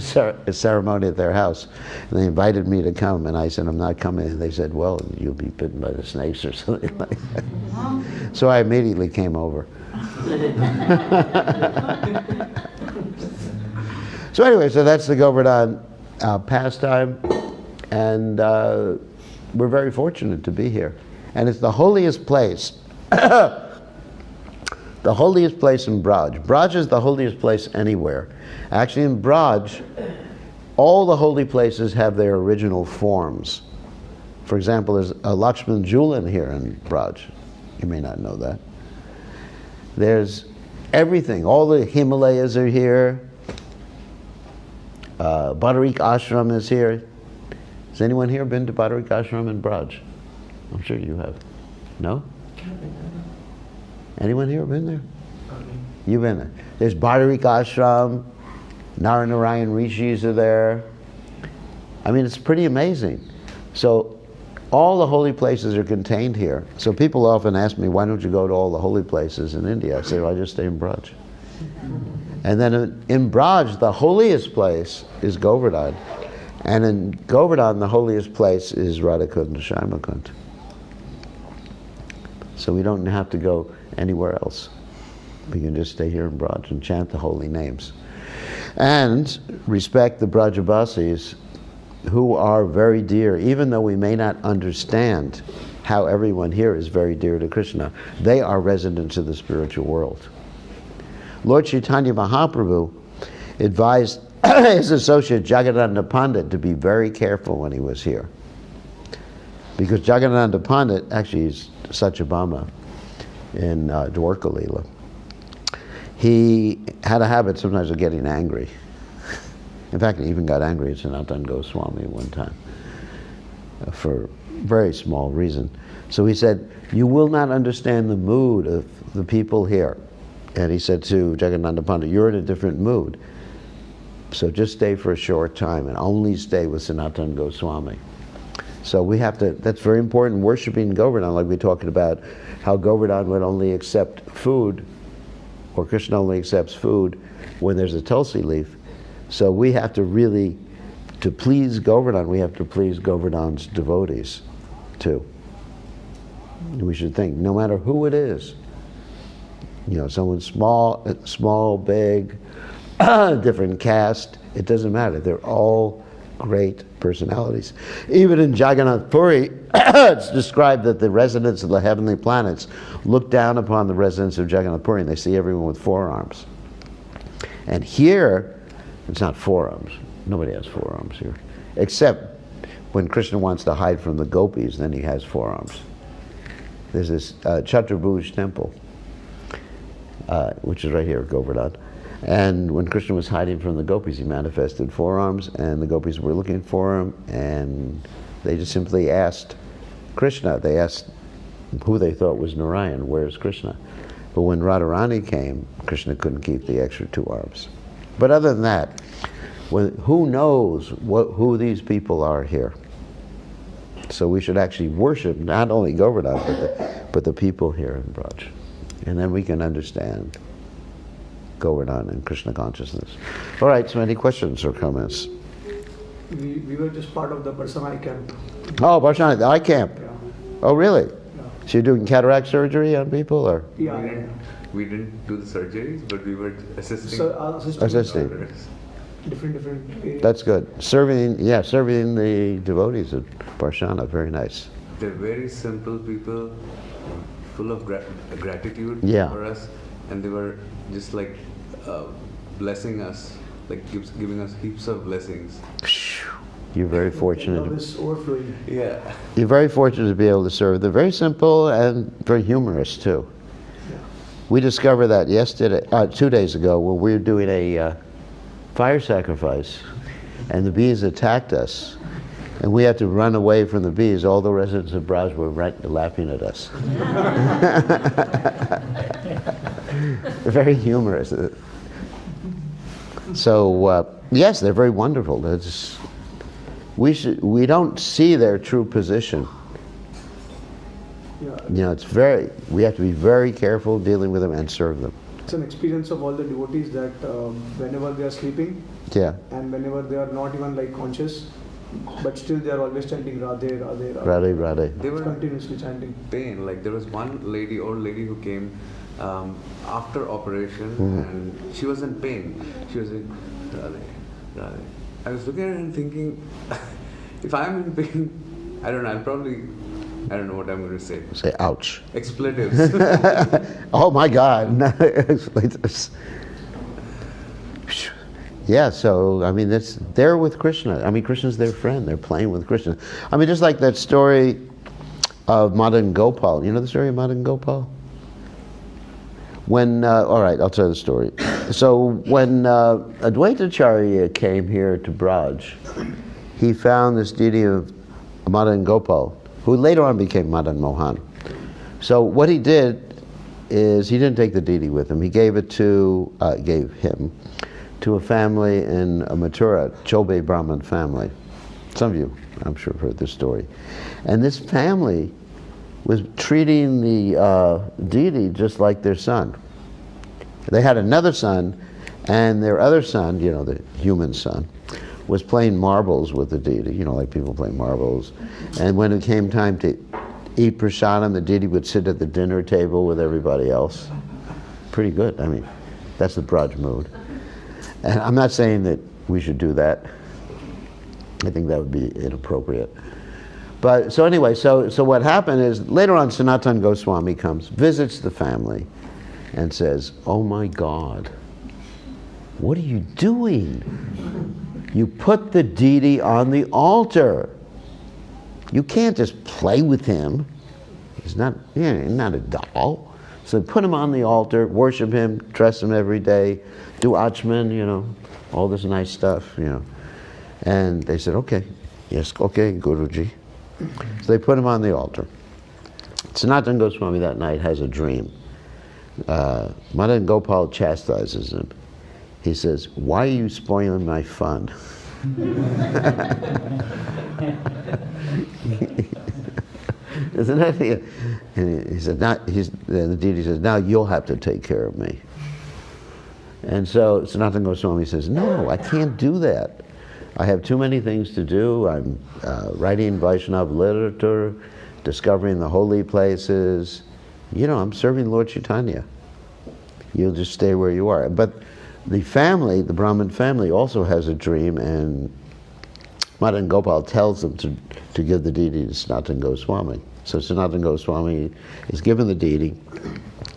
[SPEAKER 1] ceremony at their house. And they invited me to come, and I said, I'm not coming. And they said, well, you'll be bitten by the snakes or something like that. So I immediately came over. So anyway, so that's the Govardhana pastime, and we're very fortunate to be here. And it's the holiest place. The holiest place in Braj. Braj is the holiest place anywhere. Actually, in Braj, all the holy places have their original forms. For example, there's a Lakshman Julan here in Braj. You may not know that. There's everything. All the Himalayas are here. Badarik Ashram is here. Has anyone here been to Badarik Ashram in Braj? I'm sure you have. No? Anyone here been there? You've been there. There's Badarik Ashram, Narayan Rishis are there. I mean, it's pretty amazing. So all the holy places are contained here. So people often ask me, why don't you go to all the holy places in India? I say, well, I just stay in Braj. And then in Braj, the holiest place is Govardhana. And in Govardhana, the holiest place is Radhakund and Shaimakund. So we don't have to go anywhere else. We can just stay here in Braj and chant the holy names. And respect the Brajabasis, who are very dear, even though we may not understand how everyone here is very dear to Krishna. They are residents of the spiritual world. Lord Chaitanya Mahaprabhu advised his associate Jagadananda Pandit to be very careful when he was here. Because Jagadananda Pandit actually is Satyabhama in Dwarka Leela. He had a habit sometimes of getting angry. In fact, he even got angry at Sanatana Goswami one time for a very small reason. So he said, you will not understand the mood of the people here. And he said to Jagadananda Pandit, you're in a different mood. So just stay for a short time and only stay with Sanatana Goswami. So we have to, that's very important, worshiping Govardhana, like we're talking about how Govardhana would only accept food, or Krishna only accepts food when there's a tulsi leaf. So we have to really, to please Govardhana, we have to please Govardhana's devotees too. We should think, no matter who it is, you know, someone small, big, different caste, it doesn't matter. They're all great personalities. Even in Jagannath Puri, it's described that the residents of the heavenly planets look down upon the residents of Jagannath Puri and they see everyone with forearms. And here, it's not forearms. Nobody has forearms here. Except when Krishna wants to hide from the gopis, then he has forearms. There's this Chaturbhuj temple, which is right here at Govardhana. And when Krishna was hiding from the gopis, he manifested forearms, and the gopis were looking for him, and they just simply asked Krishna. They asked who they thought was Narayan, where's Krishna? But when Radharani came, Krishna couldn't keep the extra two arms. But other than that, who knows who these people are here? So we should actually worship not only Govardhana, but the people here in Braj. And then we can understand Govardhana and Krishna consciousness. All right, so any questions or comments?
[SPEAKER 2] We were just part of the Barsamai camp.
[SPEAKER 1] Oh, Barshana, the eye camp.
[SPEAKER 2] Yeah.
[SPEAKER 1] Oh, really?
[SPEAKER 2] Yeah.
[SPEAKER 1] So you're doing cataract surgery on people, or?
[SPEAKER 2] Yeah.
[SPEAKER 4] We didn't do the surgeries, but we were assisting.
[SPEAKER 2] So,
[SPEAKER 1] Assisting.
[SPEAKER 2] different areas.
[SPEAKER 1] That's good. Serving the devotees of Barshana, very nice.
[SPEAKER 4] They're very simple people, full of gratitude
[SPEAKER 1] Yeah.
[SPEAKER 4] for us, and they were just like blessing us, like giving us heaps of blessings.
[SPEAKER 1] You're very fortunate.
[SPEAKER 2] Love is overflowing.
[SPEAKER 4] Yeah.
[SPEAKER 1] You're very fortunate to be able to serve. They're very simple and very humorous too.
[SPEAKER 2] Yeah.
[SPEAKER 1] We discovered that yesterday, 2 days ago, when we were doing a fire sacrifice, and the bees attacked us. And we had to run away from the bees. All the residents of Braj were laughing at us. Very humorous. So yes, they're very wonderful. We don't see their true position.
[SPEAKER 2] Yeah.
[SPEAKER 1] You know, we have to be very careful dealing with them and serve them.
[SPEAKER 2] It's an experience of all the devotees that whenever they are sleeping
[SPEAKER 1] Yeah.
[SPEAKER 2] and whenever they are not even like conscious, but still they are always chanting Radhe, Radhe, Radhe.
[SPEAKER 1] Radhe, Radhe.
[SPEAKER 4] They were
[SPEAKER 2] Continuously chanting.
[SPEAKER 4] pain. Like there was one lady, old lady, who came after operation, and she was in pain. She was in Radhe, Radhe. I was looking at her and thinking, if I'm in pain, I don't know. I don't know what I'm going to say.
[SPEAKER 1] Say ouch.
[SPEAKER 4] Expletives.
[SPEAKER 1] Oh my God. Yeah, so I mean they're with Krishna. I mean Krishna's their friend. They're playing with Krishna. I mean just like that story of Madan Gopal. You know the story of Madan Gopal? When all right, I'll tell the story. So when Advaitacharya came here to Braj, he found this deity of Madan Gopal, who later on became Madan Mohan. So what he did is he didn't take the deity with him. He gave him to a family in Mathura, Chobe Brahmin family. Some of you, I'm sure, have heard this story. And this family was treating the deity just like their son. They had another son, and their other son, you know, the human son, was playing marbles with the deity, you know, like people play marbles. And when it came time to eat prasadam, the deity would sit at the dinner table with everybody else. Pretty good. I mean, that's the Braj mood. And I'm not saying that we should do that. I think that would be inappropriate. But so anyway, so what happened is later on Sanatana Goswami comes, visits the family, and says, "Oh my God, what are you doing? You put the deity on the altar. You can't just play with him. He's not a doll. So put him on the altar, worship him, dress him every day, do achman, you know, all this nice stuff, you know." And they said, "Okay, yes, okay, Guruji." So they put him on the altar. Sanatana Goswami that night has a dream. Madan Gopal chastises him. He says, "Why are you spoiling my fun?" Isn't that? And he said, the deity says, "Now you'll have to take care of me." And so Sanatana Goswami says, "No, I can't do that. I have too many things to do. I'm writing Vaishnava literature, discovering the holy places. You know, I'm serving Lord Chaitanya. You'll just stay where you are." But the family, the Brahmin family, also has a dream, and Madan Gopal tells them to give the deity to Sanatana Goswami. So Sanatana Goswami is given the deity,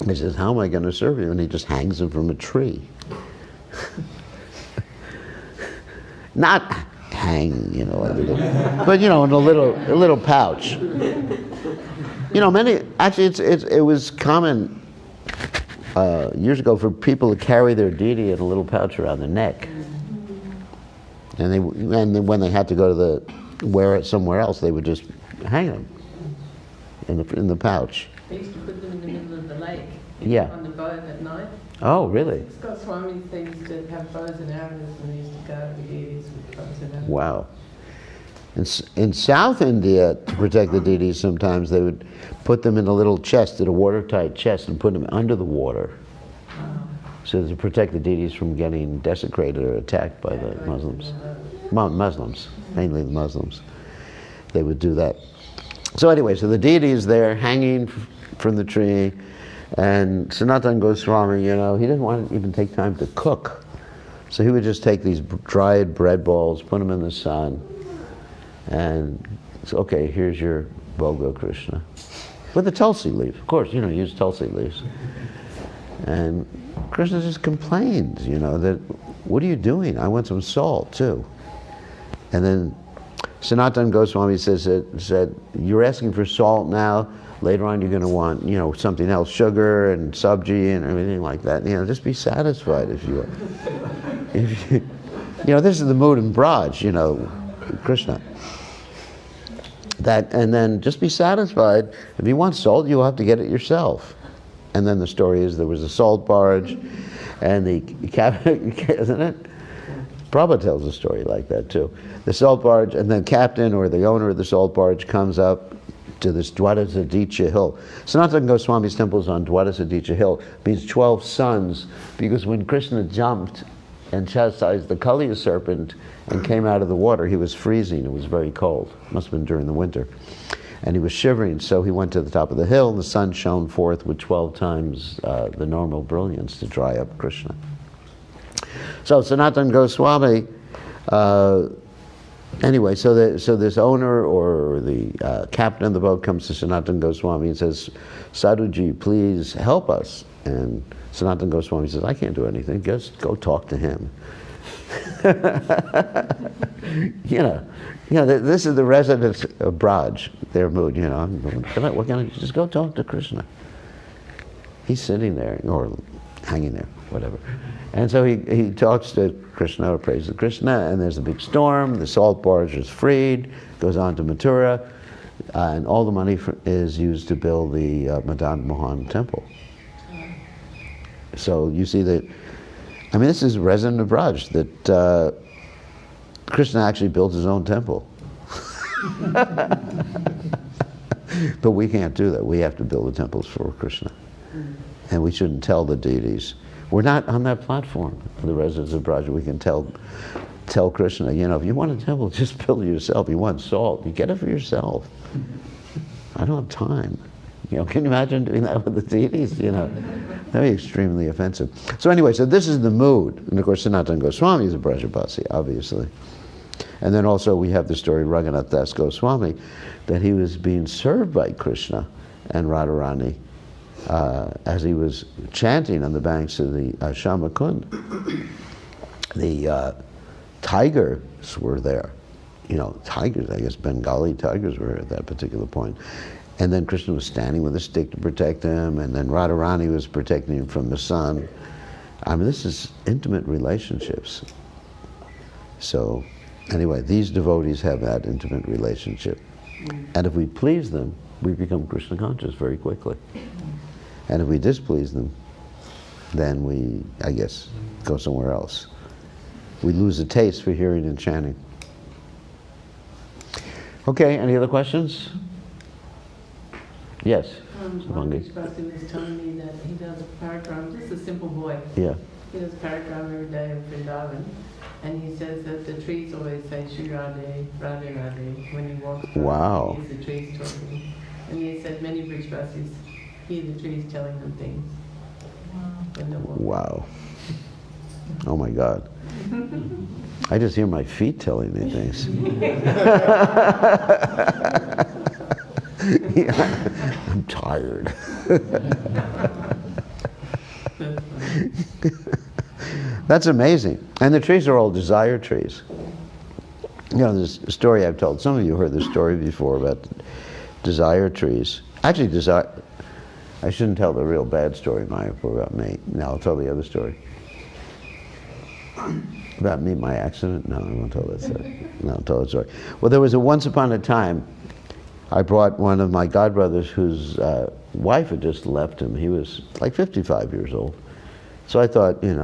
[SPEAKER 1] and he says, "How am I going to serve you?" And he just hangs him from a tree. Not hang, you know, but you know, in a little pouch. You know, it was common years ago for people to carry their deity in a little pouch around their neck, and then when they had to go to wear it somewhere else, they would just hang them in the pouch.
[SPEAKER 3] They used to put them in the middle of the lake.
[SPEAKER 1] Yeah.
[SPEAKER 3] On the boat at night.
[SPEAKER 1] Oh, really?
[SPEAKER 3] Goswami used to have bows and arrows when he used to guard the deities with bows and arrows.
[SPEAKER 1] Wow. In South India, to protect the deities, sometimes they would put them in a little chest, in a watertight chest, and put them under the water. So to protect the deities from getting desecrated or attacked by the Muslims. Muslims, mainly the Muslims. They would do that. So anyway, so the deity is there hanging from the tree, and Sanatana Goswami, you know, he didn't want to even take time to cook. So he would just take these dried bread balls, put them in the sun, and say, "Okay, here's your Bhoga, Krishna." With a tulsi leaf, of course, you know, use tulsi leaves. And Krishna just complains, you know, that, "What are you doing? I want some salt too." And then Sanatana Goswami said, "You're asking for salt now. Later on, you're going to want, you know, something else, sugar and sabji and everything like that. You know, just be satisfied if you, you know, this is the mood in Braj, you know, Krishna." and then just be satisfied. If you want salt, you'll have to get it yourself. And then the story is there was a salt barge, and the captain, isn't it? Prabhupada tells a story like that too. The salt barge, and the captain or the owner of the salt barge comes up to this Dwadasaditya hill. Sanatana Goswami's temple is on Dwadasaditya hill. It means 12 suns, because when Krishna jumped and chastised the Kaliya serpent and came out of the water, he was freezing. It was very cold. Must have been during the winter. And he was shivering, so he went to the top of the hill, and the sun shone forth with 12 times the normal brilliance to dry up Krishna. So Sanatana Goswami, anyway, so this owner or the captain of the boat comes to Sanatana Goswami and says, Sadhuji, please help us. And Sanatana Goswami says, I can't do anything, just go talk to him. This is the residents of Braj, their mood, what can I just go talk to Krishna? He's sitting there, or hanging there, whatever. And so he talks to Krishna, or praises Krishna, and there's a big storm, the salt barge is freed, goes on to Mathura, and all the money is used to build the Madan Mohan temple. So you see that, this is resident of Braj, that Krishna actually built his own temple. But we can't do that. We have to build the temples for Krishna. And we shouldn't tell the deities. We're not on that platform, the residents of Braj. We can tell Krishna, if you want a temple, just build it yourself. You want salt, you get it for yourself. I don't have time. Can you imagine doing that with the deities? That'd be extremely offensive. So anyway, so this is the mood. And of course, Sanatana Goswami is a Brajabasi, obviously. And then also we have the story of Raghunath Das Goswami, that he was being served by Krishna and Radharani as he was chanting on the banks of the Shamakund. The tigers were there. Tigers, I guess Bengali tigers were at that particular point. And then Krishna was standing with a stick to protect him, and then Radharani was protecting him from the sun. This is intimate relationships. So, anyway, these devotees have that intimate relationship. And if we please them, we become Krishna conscious very quickly. And if we displease them, then we, I guess, go somewhere else. We lose a taste for hearing and chanting. Okay, any other questions? Yes.
[SPEAKER 3] One person was telling me that he does a parikrama, just a simple boy.
[SPEAKER 1] Yeah.
[SPEAKER 3] He does parikrama every day of Vrindavan, and he says that the trees always say Shri Radhe, Radhe Radhe when he walks by.
[SPEAKER 1] Wow.
[SPEAKER 3] He hears the trees talking. And he said many Brijvasis hear the trees telling them things. When they're walking.
[SPEAKER 1] Wow. Oh my God. I just hear my feet telling me things. I'm tired. That's amazing. And the trees are all desire trees. This story I've told, some of you heard this story before about desire trees. Actually, I shouldn't tell the real bad story, Mayapur, about me. Now I'll tell the other story. About me, my accident? No, I won't tell that story. No, I'll tell that story. Well, there was a once upon a time, I brought one of my godbrothers whose wife had just left him. He was like 55 years old. So I thought, you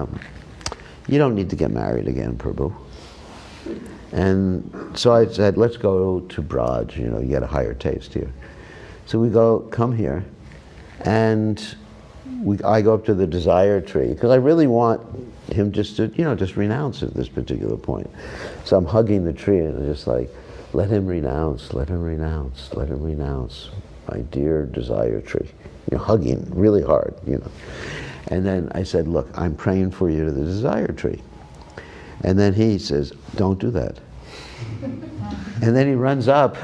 [SPEAKER 1] don't need to get married again, Prabhu. And so I said, let's go to Braj, you get a higher taste here. So we come here, and I go up to the desire tree, because I really want him just to, just renounce at this particular point. So I'm hugging the tree, and I'm just like, let him renounce, let him renounce, let him renounce, my dear desire tree. Hugging really hard, And then I said, look, I'm praying for you to the desire tree. And then he says, don't do that. And then he runs up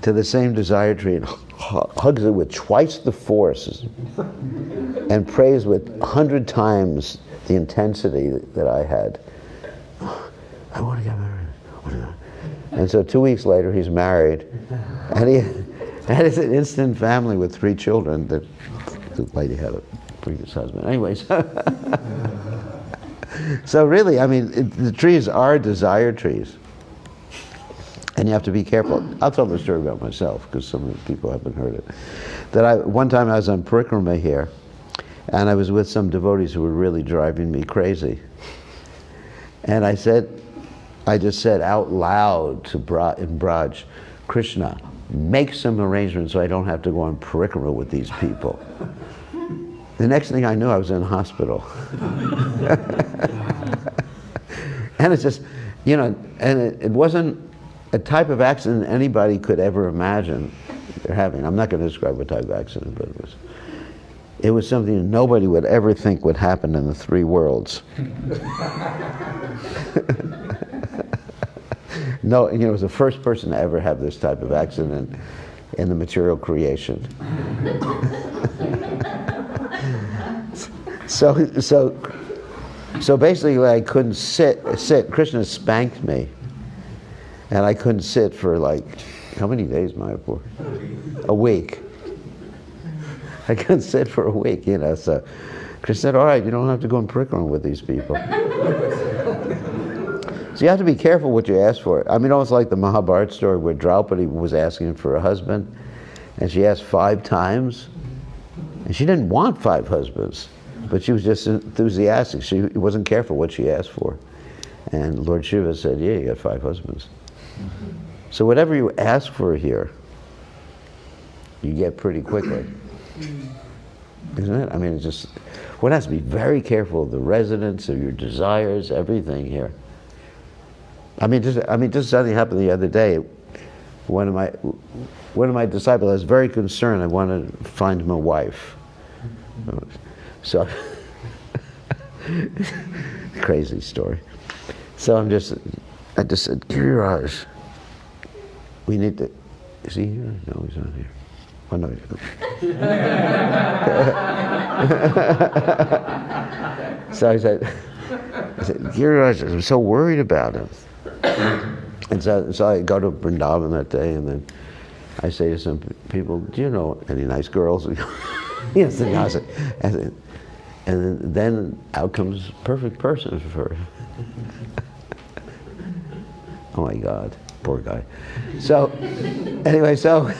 [SPEAKER 1] to the same desire tree and hugs it with twice the force and prays with 100 times the intensity that I had. I want to get married. And so 2 weeks later, he's married, and he has an instant family with 3 children. The lady had a previous husband. Anyways, so really, the trees are desire trees. And you have to be careful. I'll tell the story about myself, because some of the people haven't heard it. That one time I was on parikrama here, and I was with some devotees who were really driving me crazy. And I just said out loud to in Braj, Krishna, make some arrangements so I don't have to go on parikrama with these people. The next thing I knew, I was in hospital. And it's just, you know, and it wasn't a type of accident anybody could ever imagine they're having. I'm not going to describe what type of accident, but it was something nobody would ever think would happen in the three worlds. No, you know, it was the first person to ever have this type of accident in the material creation. So basically I couldn't sit. Krishna spanked me. And I couldn't sit for like, how many days, Mayapur? A week. I couldn't sit for a week, you know, so Krishna said, all right, you don't have to go in parikrama with these people. So you have to be careful what you ask for. I mean, almost like the Mahabharata story where Draupadi was asking for a husband, and she asked 5 times, and she didn't want 5 husbands, but she was just enthusiastic. She wasn't careful what she asked for. And Lord Shiva said, yeah, you got 5 husbands. So whatever you ask for here, you get pretty quickly. Isn't it? I mean, it's just, one has to be very careful of the residence, of your desires, everything here. I mean, just something happened the other day. One of my disciples, I was very concerned. I wanted to find him a wife. So, crazy story. So I just said, Giriraj, we need to, is he here? No, he's not here. Oh, no, he's not. So I said, Giriraj, I'm so worried about him. And so I go to Vrindavan that day, and then I say to some people, do you know any nice girls? Yes, and I said, and then out comes perfect person for her. Oh my God, poor guy. So anyway, so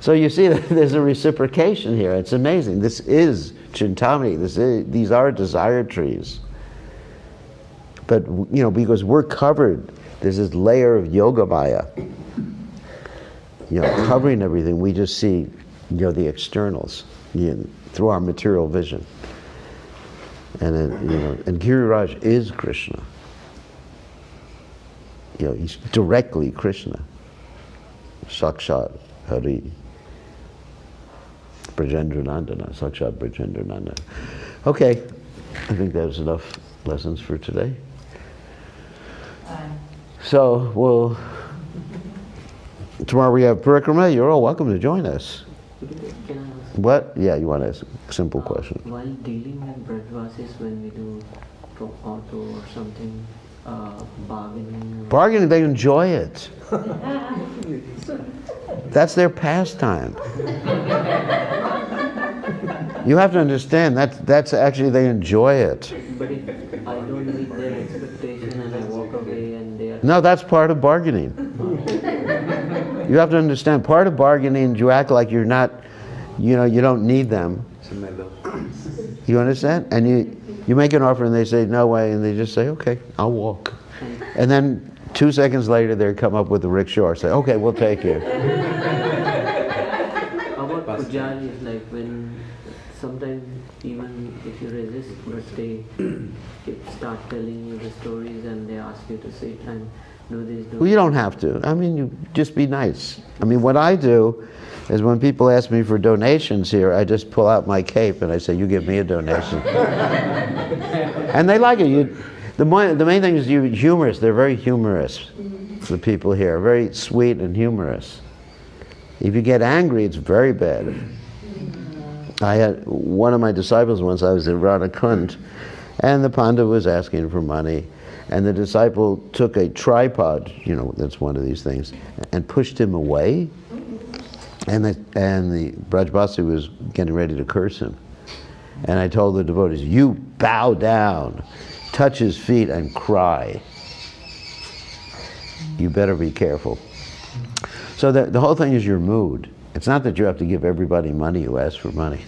[SPEAKER 1] you see that there's a reciprocation here. It's amazing. This is Chintamani. These are desire trees. But you know, because we're covered, there's this layer of yoga maya, you know, covering everything. We just see, you know, the externals, you know, through our material vision. And then, you know, and Giriraj is Krishna. You know, he's directly Krishna. Sakshat Hari. Brajendranandana. Sakshat Brajendranandana. Okay, I think that's enough lessons for today. So, tomorrow we have parikrama. You're all welcome to join us.
[SPEAKER 5] Can I ask?
[SPEAKER 1] What? Yeah, you want to ask a simple question.
[SPEAKER 5] While dealing with Brajvasis, when we do auto or something, bargaining.
[SPEAKER 1] Bargaining, they enjoy it. That's their pastime. You have to understand that's actually, they enjoy it.
[SPEAKER 5] But if I don't meet their expectation and I walk away and they are...
[SPEAKER 1] No, that's part of bargaining. You have to understand, part of bargaining, you act like you're not, you know, you don't need them. You understand? And you make an offer and they say, no way, and they just say, okay, I'll walk. And then 2 seconds later, they come up with a rickshaw or say, okay, we'll take you.
[SPEAKER 5] How about pujaris, like when sometimes even if you resist, but they start telling you the stories and they ask you to sit and do this, do
[SPEAKER 1] Well, you don't have to. I mean, you just be nice. I mean, what I do is when people ask me for donations here, I just pull out my cape and I say, you give me a donation. And they like it. The main thing is you're humorous. They're very humorous, the people here. Very sweet and humorous. If you get angry, it's very bad. I had one of my disciples once, I was at Radhakund, and the Pandit was asking for money, and the disciple took a tripod, you know, that's one of these things, and pushed him away, and the Brajbasi was getting ready to curse him. And I told the devotees, you bow down, touch his feet and cry. You better be careful. So the whole thing is your mood. It's not that you have to give everybody money who asks for money.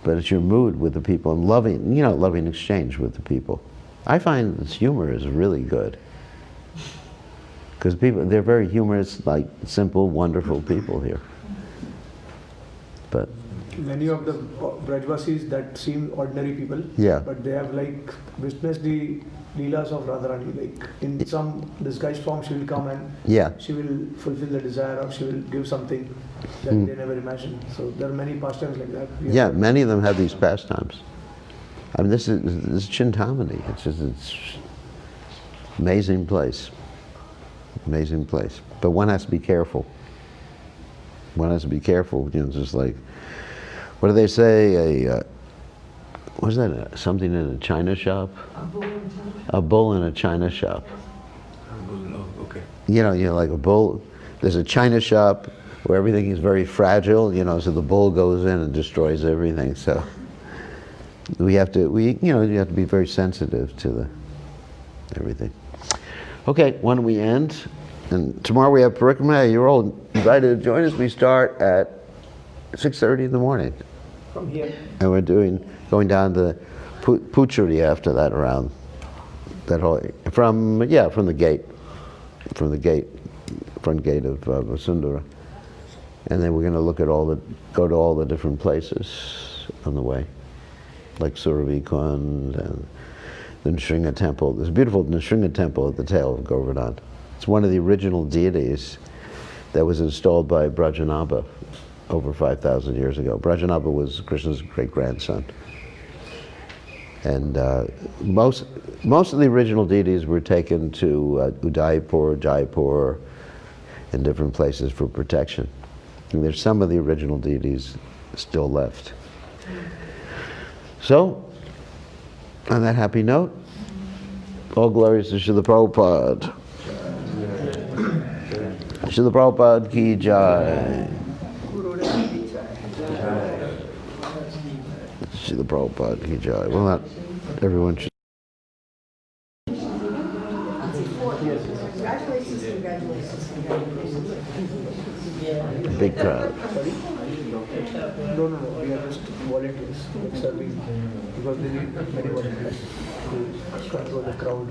[SPEAKER 1] But it's your mood with the people and loving exchange with the people. I find this humor is really good. Because they're very humorous, like simple, wonderful people here. But
[SPEAKER 2] Many of the Brajvasis that seem ordinary people,
[SPEAKER 1] yeah,
[SPEAKER 2] but they have like witnessed the Leelas of Radharani. Like in some disguised form, she will come and
[SPEAKER 1] yeah,
[SPEAKER 2] she will fulfill the desire, or she will give something that they never imagined. So there are many pastimes like that.
[SPEAKER 1] yeah. Many of them have these pastimes. I mean, this is Chintamani. It's amazing place, amazing place. But one has to be careful. One has to be careful. Just like, what do they say? What is that? Something in a china shop? A bull in a china shop.
[SPEAKER 4] Oh, okay.
[SPEAKER 1] Like a bull. There's a china shop where everything is very fragile. So the bull goes in and destroys everything. So you have to be very sensitive to everything. Okay, when do we end? And tomorrow we have Parikrama. You're all invited to join us. We start at 6:30 in the morning.
[SPEAKER 2] From here.
[SPEAKER 1] And we're going down to Puchuri after that around that whole, from the gate, front gate of Vasundhara. And then we're going to go to all the different places on the way, like Suravikund and the Nrsinga temple. There's a beautiful Nrsinga temple at the tail of Govardhana. It's one of the original deities that was installed by Brajanabha over 5,000 years ago. Brajanabha was Krishna's great-grandson. And most of the original deities were taken to Udaipur, Jaipur, and different places for protection. And there's some of the original deities still left. So, on that happy note, all glories to Srila Prabhupada. Srila Prabhupada ki jai. Srila Prabhupada ki jai. Well, not everyone should. Big crowd.
[SPEAKER 2] No. We are just volunteers like serving because they need many volunteers to control the crowd.